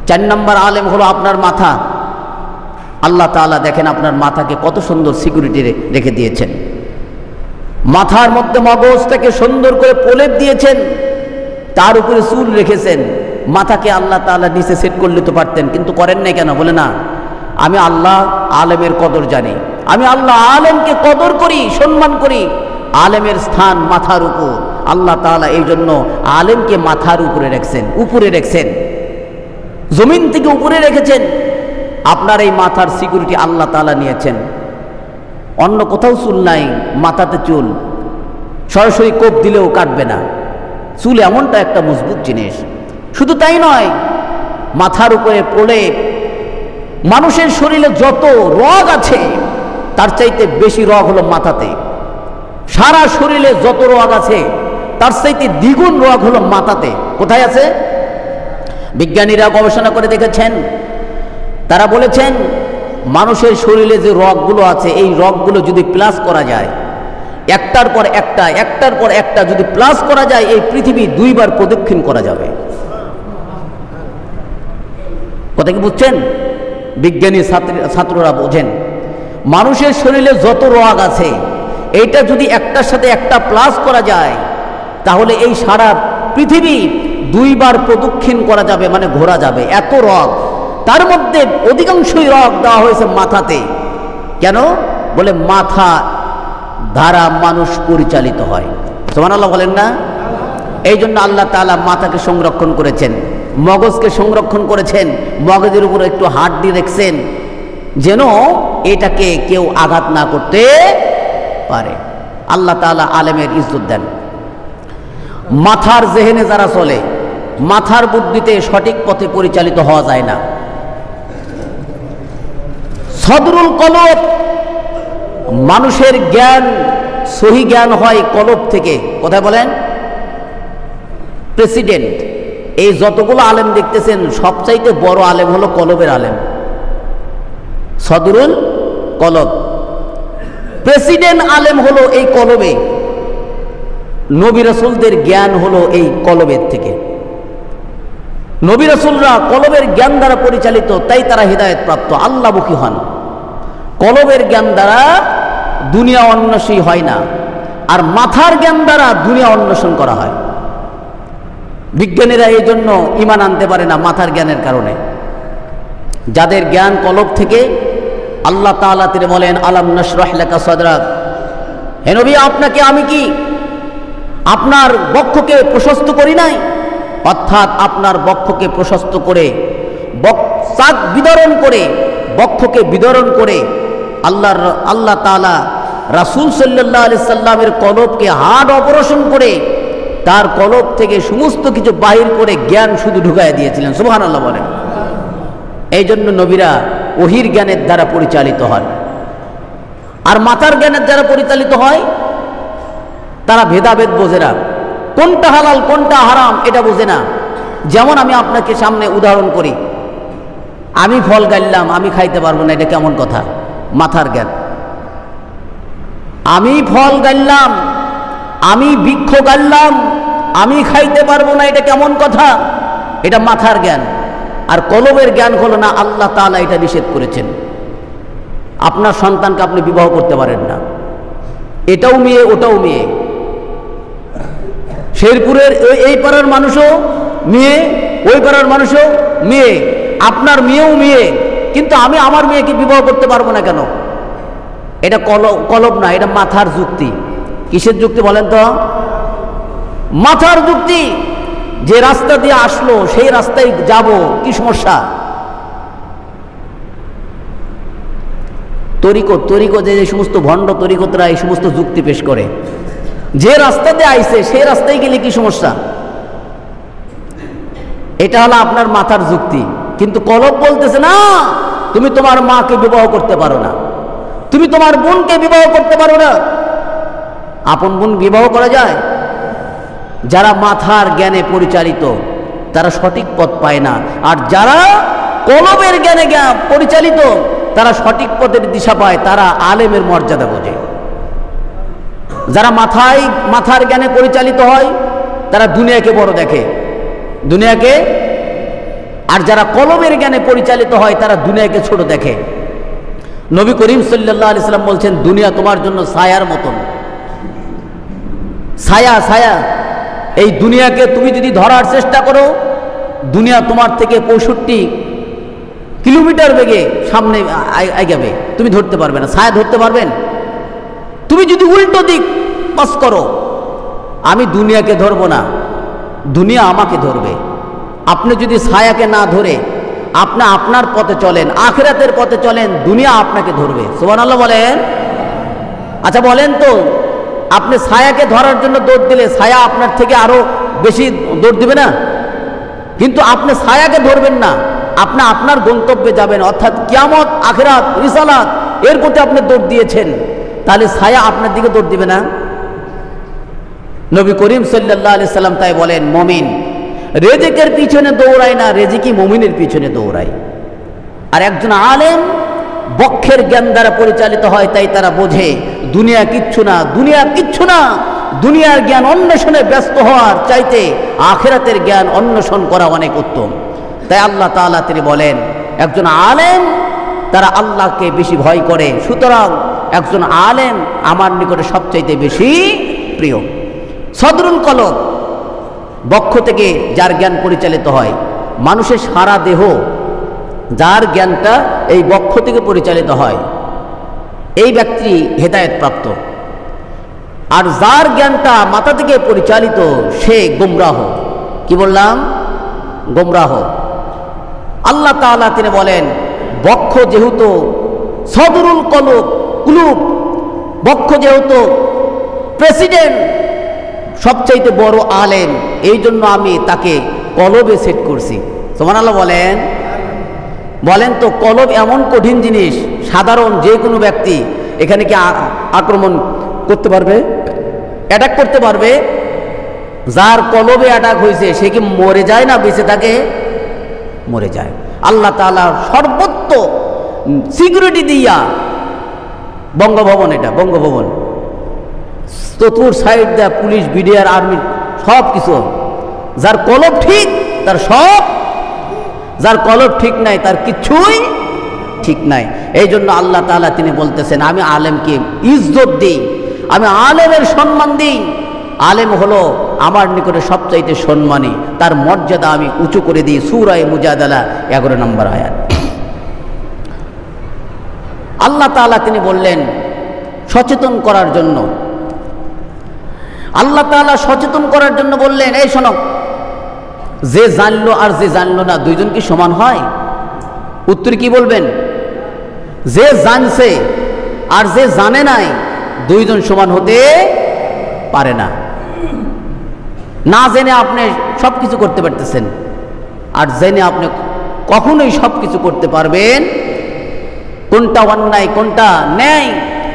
4 নম্বর আলেম হলো আপনার মাথা। আল্লাহ তাআলা দেখেন আপনার মাথাকে কত সুন্দর সিকিউরিটি রেখে দিয়েছেন। মাথার মধ্যে মগজটাকে সুন্দর করে প্রলেপ দিয়েছেন, তার উপরে চুল রেখেছেন। মাথাকে আল্লাহ তাআলা নিচে সেট করলে তো পারতেন, কিন্তু করেন নাই কেন? বলে না, আমি আল্লাহ আলেমের কদর জানি, আমি আল্লাহ আলেমকে কদর করি, সম্মান করি। আলেমের স্থান মাথার উপর। আল্লাহ তাআলা এই জন্য আলেমকে মাথার উপরে রেখেছেন, উপরে রেখেছেন, জমিন থেকে উপরে রেখেছেন। আপনার এই মাথার সিকিউরিটি আল্লাহ তাআলা নিয়েছেন। অন্য কোথাও চুল নাই, মাথাতে চুল, সরাসরি কোপ দিলেও কাটবে না। চুল এমনটা একটা মজবুত জিনিস। শুধু তাই নয়, মাথার উপরে প্রলেপ। মানুষের শরীরে যত রগ আছে তার চাইতে বেশি রগ হলো মাথাতে। সারা শরীরে যত রগ আছে তার চাইতে দ্বিগুণ রগ হলো মাথাতে। কোথায় আছে? বিজ্ঞানীরা গবেষণা করে দেখেছেন, তারা বলেছেন মানুষের শরীরে যে রগগুলো আছে, এই রগগুলো যদি প্লাস করা যায়, একটার পর একটা, একটার পর একটা যদি প্লাস করা যায়, এই পৃথিবী 2 বার প্রদক্ষিণ করা যাবে। কথা কি বুঝছেন? বিজ্ঞানী ছাত্ররা বোঝেন, মানুষের শরীরে যত রগ আছে, এইটা যদি একটার সাথে একটা প্লাস করা যায়, তাহলে এই সারা পৃথিবী 2 বার প্রদক্ষিণ করা যাবে, মানে ঘোরা যাবে। এত রগ, তার মধ্যে অধিকাংশই রগ দেওয়া হয়েছে মাথাতে। কেন? বলে মাথা দ্বারা মানুষ পরিচালিত হয়। সুবহানাল্লাহ বলেন না? এই জন্য আল্লাহ তাআলা মাথাকে সংরক্ষণ করেছেন, মগজকে সংরক্ষণ করেছেন, মগজের উপর একটু হাত দিয়ে রেখেছেন, যেন এটাকে কেউ আঘাত না করতে পারে। আল্লাহ তাআলা আলেমের ইজ্জত দেন। মাথার জেহেনে যারা চলে, মাথার বুদ্ধিতে সঠিক পথে পরিচালিত হওয়া যায় না। সদরুল কলব, মানুষের জ্ঞান, সহি জ্ঞান হয় কলব থেকে। কোথায় বলেন? প্রেসিডেন্ট, এই যতগুলো আলেম দেখতেছেন, সবচাইতে বড় আলেম হলো কলবের আলেম, সদরুল কলব। প্রেসিডেন্ট আলেম হলো এই কলবে। নবী রাসূলদের জ্ঞান হলো এই কলবের থেকে। নবী রাসূলরা কলবের জ্ঞান দ্বারা পরিচালিত, তাই তারা হিদায়াত প্রাপ্ত, আল্লাহমুখী হন। কলবের জ্ঞান দ্বারা দুনিয়া অন্বেষী হয় না, আর মাথার জ্ঞান দ্বারা দুনিয়া অন্বেষণ করা হয়। বিজ্ঞানীরা এই জন্য ঈমান আনতে পারে না মাথার জ্ঞানের কারণে। যাদের জ্ঞান কলব থেকে, আল্লাহ তাআলা তিনি বলেন, আলাম নাশরাহ লাকা সাদরাক, হে নবী, আপনাকে আমি কি আপনার বক্ষকে প্রশস্ত করি নাই? অর্থাৎ আপনার বক্ষকে প্রশস্ত করে, চাক বিদরণ করে, বক্ষকে বিদরণ করে আল্লাহ তাআলা রাসূল সাল্লাল্লাহু আলাইহি সাল্লামের কলবকে হার্ট অপারেশন করে তার কলব থেকে সমস্ত কিছু বাহির করে জ্ঞান শুধু ঢুকাইয়া দিয়েছিলেন। সুবহানাল্লাহ বলেন। এই জন্য নবীরা ওহির জ্ঞানের দ্বারা পরিচালিত হন। আর মাথার জ্ঞানের দ্বারা পরিচালিত হয়, তারা ভেদাভেদ বোঝে না, কোনটা হালাল কোনটা হারাম এটা বোঝে না। যেমন আমি আপনাকে সামনে উদাহরণ করি, আমি ফল গাইলাম, আমি খাইতে পারবো না, এটা কেমন কথা? মাথার জ্ঞান। আমি ফল গাইলাম, আমি বৃক্ষ গাইলাম, আমি খাইতে পারবো না, এটা কেমন কথা? এটা মাথার জ্ঞান। আর কলবের জ্ঞান হলো না, আল্লাহ তাআলা এটা নিষেধ করেছেন। আপনার সন্তানকে আপনি বিবাহ করতে পারেন না, এটাও মেয়ে ওটাও মেয়ে। শেরপুরের এই পাড়ার মানুষও মেয়ে, ওই পাড়ার মানুষও মেয়ে, আপনার মেয়েও মেয়ে, কিন্তু আমি আমার মেয়েকে বিবাহ করতে পারবো না কেন? এটা কলব না, এটা মাথার যুক্তি। কিসের যুক্তি বলেন তো? মাথার যুক্তি। যে রাস্তা দিয়ে আসলো সেই রাস্তায় যাব, কি সমস্যা? তরিকত যে সমস্ত ভণ্ড তরিকতরা এই সমস্ত যুক্তি পেশ করে, যে রাস্তাতে আইছে সেই রাস্তায় গেলে কি সমস্যা? এটা হলো আপনার মাথার যুক্তি। কিন্তু কলব বলতেছে না, তুমি তোমার মাকে বিবাহ করতে পারো না, তুমি তোমার বোনকে বিবাহ করতে পারো না। আপন বোন বিবাহ করা যায়? যারা মাথার জ্ঞানে পরিচালিত তারা সঠিক পথ পায় না, আর যারা কলবের জ্ঞানে পরিচালিত তারা সঠিক পথের দিশা পায়, তারা আলেমের মর্যাদা বোঝে। যারা মাথার জ্ঞানে পরিচালিত হয় তারা দুনিয়াকে বড় দেখে, দুনিয়াকে। আর যারা কলবের জ্ঞানে পরিচালিত হয় তারা দুনিয়াকে ছোট দেখে। নবী করিম সাল্লাল্লাহু আলাইহি সাল্লাম বলছেন, দুনিয়া তোমার জন্য ছায়ার মতন। ছায়া। এই দুনিয়াকে তুমি যদি ধরার চেষ্টা করো, দুনিয়া তোমার থেকে 65 কিলোমিটার বেগে সামনে আগাবে, তুমি ধরতে পারবে না। ছায়া ধরতে পারবেন? তুমি যদি উল্টো দিক পাস করো, আমি দুনিয়াকে ধরবো না, দুনিয়া আমাকে ধরবে। আপনি যদি ছায়াকে না ধরে আপনি আপনার পথে চলেন, আখিরাতের পথে চলেন, দুনিয়া আপনাকে ধরবে। সুবহানাল্লাহ বলেন। আচ্ছা বলেন তো, আপনি ছায়াকে ধরার জন্য দৌড় দিলে ছায়া আপনার থেকে আরো বেশি দৌড় দিবে না? কিন্তু আপনি ছায়াকে ধরবেন না, আপনি আপনার গন্তব্যে যাবেন, অর্থাৎ কিয়ামত, আখিরাত, রিসালাত, এর প্রতি আপনি দৌড় দিয়েছেন, তাহলে ছায়া আপনার দিকে দৌড় দিবে না? নবী করিম সাল্লাল্লাহু আলাইহি সাল্লাম তাই বলেন, মুমিন রেজিকের পিছনে দৌড়ায় না, রেজিকই মুমিনের পিছনে দৌড়ায়। আর একজন আলেম বক্ষের জ্ঞান দ্বারা পরিচালিত হয়, তাই তারা বোঝে দুনিয়া কিচ্ছু না, দুনিয়া কিচ্ছু না। দুনিয়ার জ্ঞান অন্বেষণে ব্যস্ত হওয়ার চাইতে আখিরাতের জ্ঞান অন্বেষণ করা অনেক উত্তম। তাই আল্লাহ তাআলা তিনি বলেন, একজন আলেম তারা আল্লাহকে বেশি ভয় করে, সুতরাং একজন আলেম আমার নিকটে সবচাইতে বেশি প্রিয়। সদরুল কলব, বক্ষ থেকে যার জ্ঞান পরিচালিত হয়, মানুষের সারা দেহ যার জ্ঞানটা এই বক্ষ থেকে পরিচালিত হয়, এই ব্যক্তি হেদায়েত প্রাপ্ত। আর যার জ্ঞানটা মাথা থেকে পরিচালিত সে গোমরাহ। কি বললাম? গোমরাহ। আল্লাহ তাআলা তিনি বলেন, বক্ষ যেহেতু সদরুল কুলুব, বক্ষ যেহেতু প্রেসিডেন্ট, সবচাইতে বড় আলেম, এই জন্য আমি তাকে কলবে সেট করছি। সুবহানাল্লাহ বলেন। বলেন তো, কলব এমন কঠিন জিনিস, সাধারণ যে কোনো ব্যক্তি এখানে কি আক্রমণ করতে পারবে? অ্যাটাক করতে পারবে? যার কলবে অ্যাটাক হয়েছে সে কি মরে যায় না বেঁচে থাকে? মরে যায়। আল্লাহ তাআলা সর্বোচ্চ সিকিউরিটি দিয়া, বঙ্গভবন, এটা বঙ্গভবন, চতুর সাইড দেয়া পুলিশ, বিডিআর, আর্মি, সব কিছু। যার কলব ঠিক তার সব, যার কলব ঠিক নাই তার কিচ্ছুই ঠিক নাই। এই জন্য আল্লাহ তাআলা তিনি বলতেছেন, আমি আলেমকে ইজ্জত দিই, আমি আলেমের সম্মান দিই। আলেম হলো আমার নিকটে সবচাইতে সম্মানী, তার মর্যাদা আমি উঁচু করে দিই। সূরা মুজাদালা 11 নম্বর আয়াত। আল্লাহ তাআলা তিনি বললেন সচেতন করার জন্য, আল্লাহ তাআলা সচেতন করার জন্য বললেন, এই শোনো, যে জানলো আর যে জানলো না দুইজন কি সমান হয়? উত্তর কি বলবেন? যে জানছে আর যে জানে নাই দুইজন সমান হতে পারে না। না জেনে আপনি সব কিছু করতে পারতেছেন, আর জেনে আপনি কখনোই সব কিছু করতে পারবেন? কোনটা অন্যায় কোনটা ন্যায়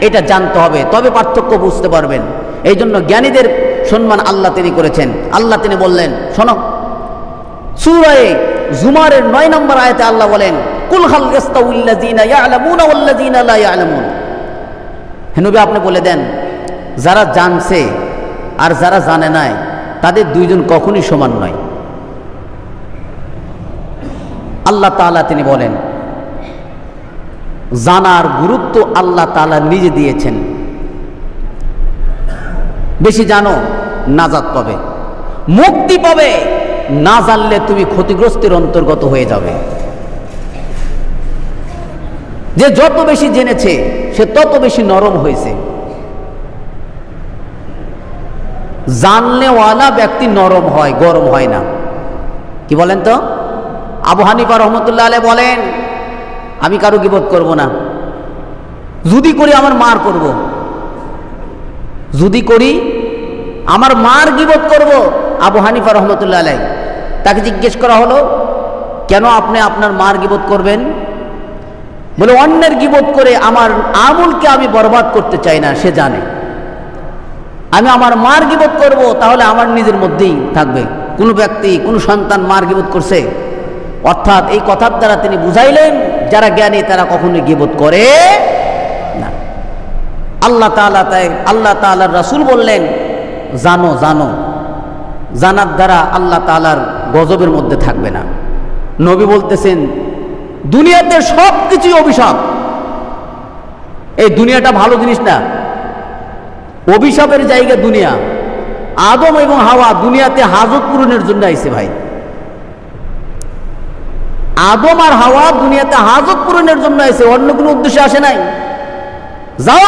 এটা জানতে হবে, তবে পার্থক্য বুঝতে পারবেন। এই জন্য জ্ঞানীদের সম্মান আল্লাহ তিনি করেছেন। আল্লাহ তিনি বললেন, শোনো, সূরা জুমারের 9 নম্বর আয়াতে আল্লাহ বলেন, কুল হাল ইয়াস্তাউল্লাযীনা ইয়ালামুনা ওয়াল্লাযীনা লা ইয়ালামুন। হে নবী আপনি বলে দেন, যারা জানছে আর যারা জানে নাই তাদের দুইজন কখনই সমান নয়। আল্লাহ তাআলা তিনি বলেন, জানার গুরুত্ব আল্লাহ তাআলা নিজে দিয়েছেন। বেশি জানো নাজাত পাবে, মুক্তি পাবে। না জানলে তুমি ক্ষতিগ্রস্তের অন্তর্গত হয়ে যাবে। যে যত বেশি জেনেছে সে তত বেশি নরম হয়েছে। জানলেওয়ালা ব্যক্তি নরম হয়, গরম হয় না। কি বলেন তো? আবু হানিফা রহমতুল্লাহ আলাইহি বলেন, আমি কারো গীবত করব না, যদি করি আমার মার করব, যদি করি আমার মার গীবত করব। আবু হানিফা রহমতুল্লাহ আলাইহি, তাকে জিজ্ঞেস করা হলো, কেন আপনি আপনার মার গীবত করবেন? বলে, অন্যের গীবত করে আমার আমলকে আমি বরবাদ করতে চাই না। সে জানে আমি আমার মার গীবত করব, তাহলে আমার নিজের মধ্যেই থাকবে। কোনো ব্যক্তি কোনো সন্তান মার গীবত করছে, অর্থাৎ এই কথার দ্বারা তিনি বুঝাইলেন যারা জ্ঞানী তারা কখনোই গীবত করে না। আল্লাহ তাআলা তাই আল্লাহ তাআলার রাসূল বললেন, জানো জানো, জানার দ্বারা আল্লাহ তাআলার গজবের মধ্যে থাকবে না। নবী বলতেছেন, দুনিয়াতে সব কিছুই অভিশাপ। এই দুনিয়াটা ভালো জিনিস না, অভিশাপের জায়গা দুনিয়া। আদম এবং হাওয়া দুনিয়াতে হাজত পূরণের জন্য আইছে ভাই। আদম আর হাওয়া দুনিয়াতে হাজত পূরণের জন্য আইছে, অন্য কোনো উদ্দেশ্যে আসে নাই। যাও,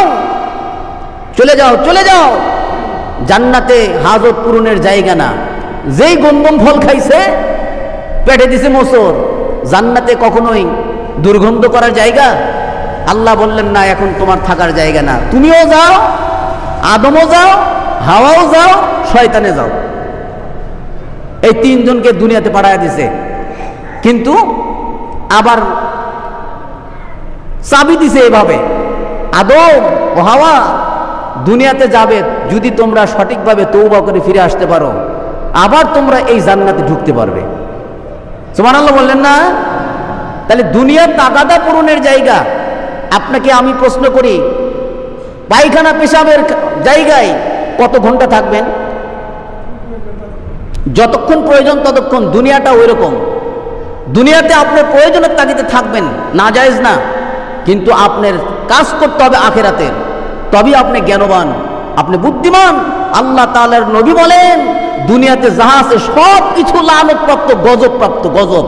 চলে যাও, চলে যাও। জান্নাতে হাজত পূরণের জায়গা না। যেই গন্ধম ফল খাইছে পেটে দিছে মোচড়। জান্নাতে কখনোই দুর্গন্ধ করার জায়গা? আল্লাহ বললেন, না, এখন তোমার থাকার জায়গা না। তুমিও যাও, আদমও যাও, হাওয়াও যাও, শয়তানে যাও। এই তিনজনকে দুনিয়াতে পাঠায় দিছে, কিন্তু আবার চাবি দিছে এভাবে, আদম ও হাওয়া দুনিয়াতে যাবে যদি তোমরা সঠিকভাবে তওবা করে ফিরে আসতে পারো, আবার তোমরা এই জান্নাতে ঢুকতে পারবে। সুবহানাল্লাহ বললেন না? তাহলে দুনিয়ার তাগাদা পূরণের জায়গা। আপনাকে আমি প্রশ্ন করি, পায়খানা পেশাবের জায়গায় কত ঘন্টা থাকবেন? যতক্ষণ প্রয়োজন ততক্ষণ। দুনিয়াটা ওই রকম। দুনিয়াতে আপনার প্রয়োজনের তাগিদে থাকবেন, না জায়েজ না, কিন্তু আপনার কাজ করতে হবে আখিরাতের। তবেই আপনি জ্ঞানবান, আপনি বুদ্ধিমান। আল্লাহ তাআলার নবী বলেন, দুনিয়াতে যাহা আছে সব কিছু লানতপ্রাপ্ত, গজবপ্রাপ্ত, গজব।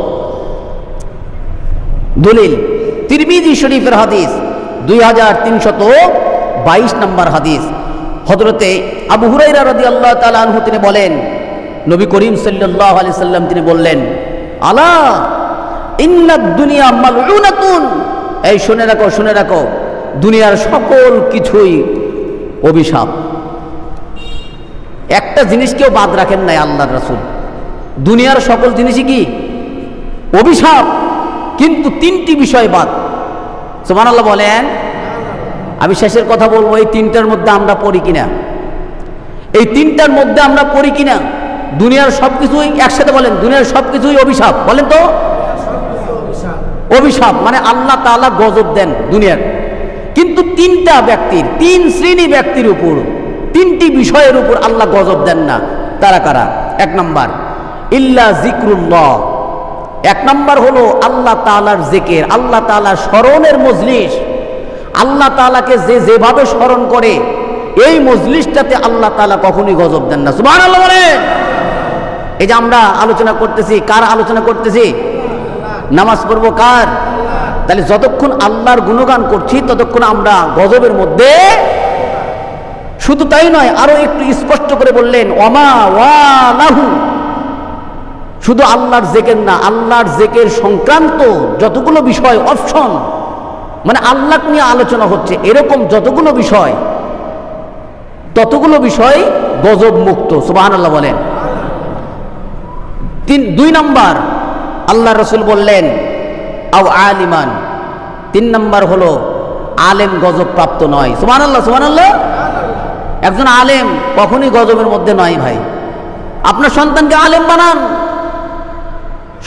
দলিল তিরমিজি শরীফের হাদিস 2322 নম্বর হাদিস। হযরতে আবু হুরায়রা রাদিয়াল্লাহু তাআলা আনহু তিনি বলেন, নবী করিম সাল্লাল্লাহু আলাইহি সাল্লাম তিনি বললেন, আলা ইন্নাদ দুনিয়া মালউনাতুন, এই শুনে রাখো, শুনে রাখো, দুনিয়ার সকল কিছুই অভিশাপ। একটা জিনিস কেউ বাদ রাখেন নাই আল্লাহর রাসূল। দুনিয়ার সকল জিনিসই কি? অভিশাপ, কিন্তু তিনটি বিষয় বাদ। সুবহানাল্লাহ বলেন। আমি শেষের কথা বলবো, এই তিনটার মধ্যে আমরা পড়ি কিনা, এই তিনটার মধ্যে আমরা পড়ি কিনা। দুনিয়ার সবকিছুই, একসাথে বলেন, দুনিয়ার সবকিছুই অভিশাপ। বলেন তো, অভিশাপ মানে আল্লাহ তাআলা গজব দেন দুনিয়ার। কিন্তু তিনটা ব্যক্তির, তিন শ্রেণী ব্যক্তির উপর, তিনটি বিষয়ের উপর আল্লাহ গজব দেন না। তারা কারা? এক নাম্বার, ইল্লা জিক্রুল্লাহ। এক নাম্বার হলো আল্লাহ তাআলার জিকির, আল্লাহ তাআলার স্মরণের মজলিস। আল্লাহ তাআলাকে যে যেভাবে স্মরণ করে, এই মজলিসটাতে আল্লাহ তাআলা কখনোই গজব দেন না। সুবহানাল্লাহ বলেন। এই যে আমরা আলোচনা করতেছি, কার আলোচনা করতেছি? নামাজ পড়বো কার? তাহলে যতক্ষণ আল্লাহর গুণগান করছি ততক্ষণ আমরা গজবের মধ্যে। শুধু তাই নয়, আরো একটু স্পষ্ট করে বললেন, ওমা ওয়ালাহু। শুধু আল্লাহর জিকির না, আল্লাহর জিকির সংক্রান্ত যতগুলো বিষয়, অপশন, মানে আল্লাহ নিয়ে আলোচনা হচ্ছে, এরকম যতগুলো বিষয়, ততগুলো বিষয় গজব মুক্ত। সুবহানাল্লাহ বলেন। দুই নাম্বার, আল্লাহ রাসূল বললেন, আও আলিমান। তিন নাম্বার হলো আলেম গজব প্রাপ্ত নয়। সুবহানাল্লাহ, সুবহানাল্লাহ। একজন আলেম কখনোই গজবের মধ্যে নয় ভাই। আপনার সন্তানকে আলেম বানান,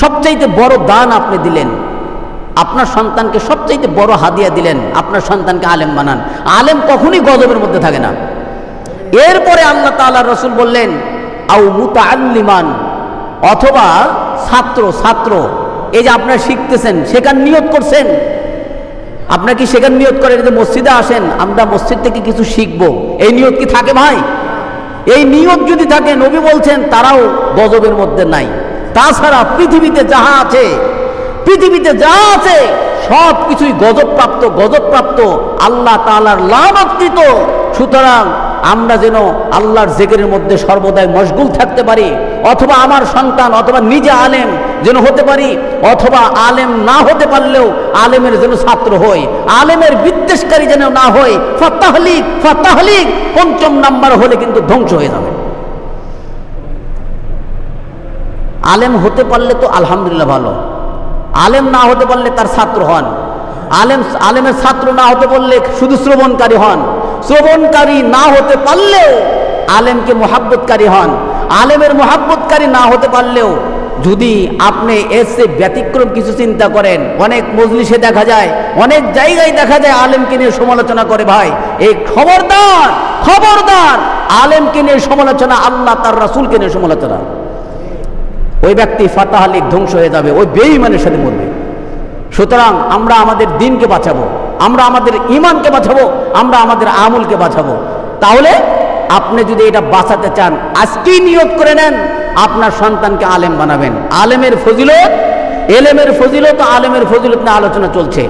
সবচাইতে বড় দান আপনি দিলেন। আপনার সন্তানকে সবচেয়ে বড় হাদিয়া দিলেন, আপনার সন্তানকে আলেম বানান। আলেম কখনই গজবের মধ্যে থাকে না। এরপরে আল্লাহ তাআলা রসুল বললেন আউ মুতাআল্লিমান, অথবা ছাত্র। এই যে আপনারা শিখতেছেন, শেখার নিয়ত করছেন, আপনারা কি শেখার নিয়ত করেন যে মসজিদে আসেন আমরা মসজিদ থেকে কিছু শিখবো, এই নিয়ত কি থাকে ভাই? এই নিয়ত যদি থাকে, নবী বলছেন তারাও গজবের মধ্যে নাই। তাছাড়া পৃথিবীতে যা আছে সব কিছুই গজবপ্রাপ্ত আল্লাহ তাআলার লানতকৃত। সুতরাং আমরা যেন আল্লাহর জিকিরের মধ্যে সর্বদাই মশগুল থাকতে পারি, অথবা আমার সন্তান অথবা নিজে আলেম যেন হতে পারি, অথবা আলেম না হতে পারলেও আলেমের যেন ছাত্র হই, আলেমের বিদ্বেষকারী যেন না হই। ফাতাহলিক পঞ্চম নাম্বার হলে কিন্তু ধ্বংস হয়ে যাবে। আলেম হতে পারলে তো আলহামদুলিল্লাহ ভালো, আলেম না হতে পারলে তার ছাত্র হন। আলেমের ছাত্র না হতে পারলে শুধু শ্রবণকারী হন, শ্রবণকারী না হতে পারলেও আলেমকে মোহাব্বতকারী হন। আলেমের মোহাব্বতকারী না হতে পারলেও যদি আপনি এসে ব্যতিক্রম কিছু চিন্তা করেন, অনেক মজলিসে দেখা যায়, অনেক জায়গায় দেখা যায় আলেমকে নিয়ে সমালোচনা করে। ভাই এই খবরদার, আলেমকে নিয়ে সমালোচনা, আল্লাহ তার রাসূলকে নিয়ে সমালোচনা, ওই ব্যক্তি ফাতাহলিক ধ্বংস হয়ে যাবে, ওই বেঈমানের সাথে মরবে। সুতরাং আমরা আমাদের দ্বীনকে বাঁচাবো, আমরা আমাদের ঈমানকে বাঁচাবো, আমরা আমাদের আমলকে বাঁচাবো। তাহলে আপনি যদি এটা বাঁচাতে চান, আজকেই নিয়ত করে নেন আপনার সন্তানকে আলেম বানাবেন। এলেমের ফজিলত, আলেমের ফজিলত নিয়ে আলোচনা চলছে।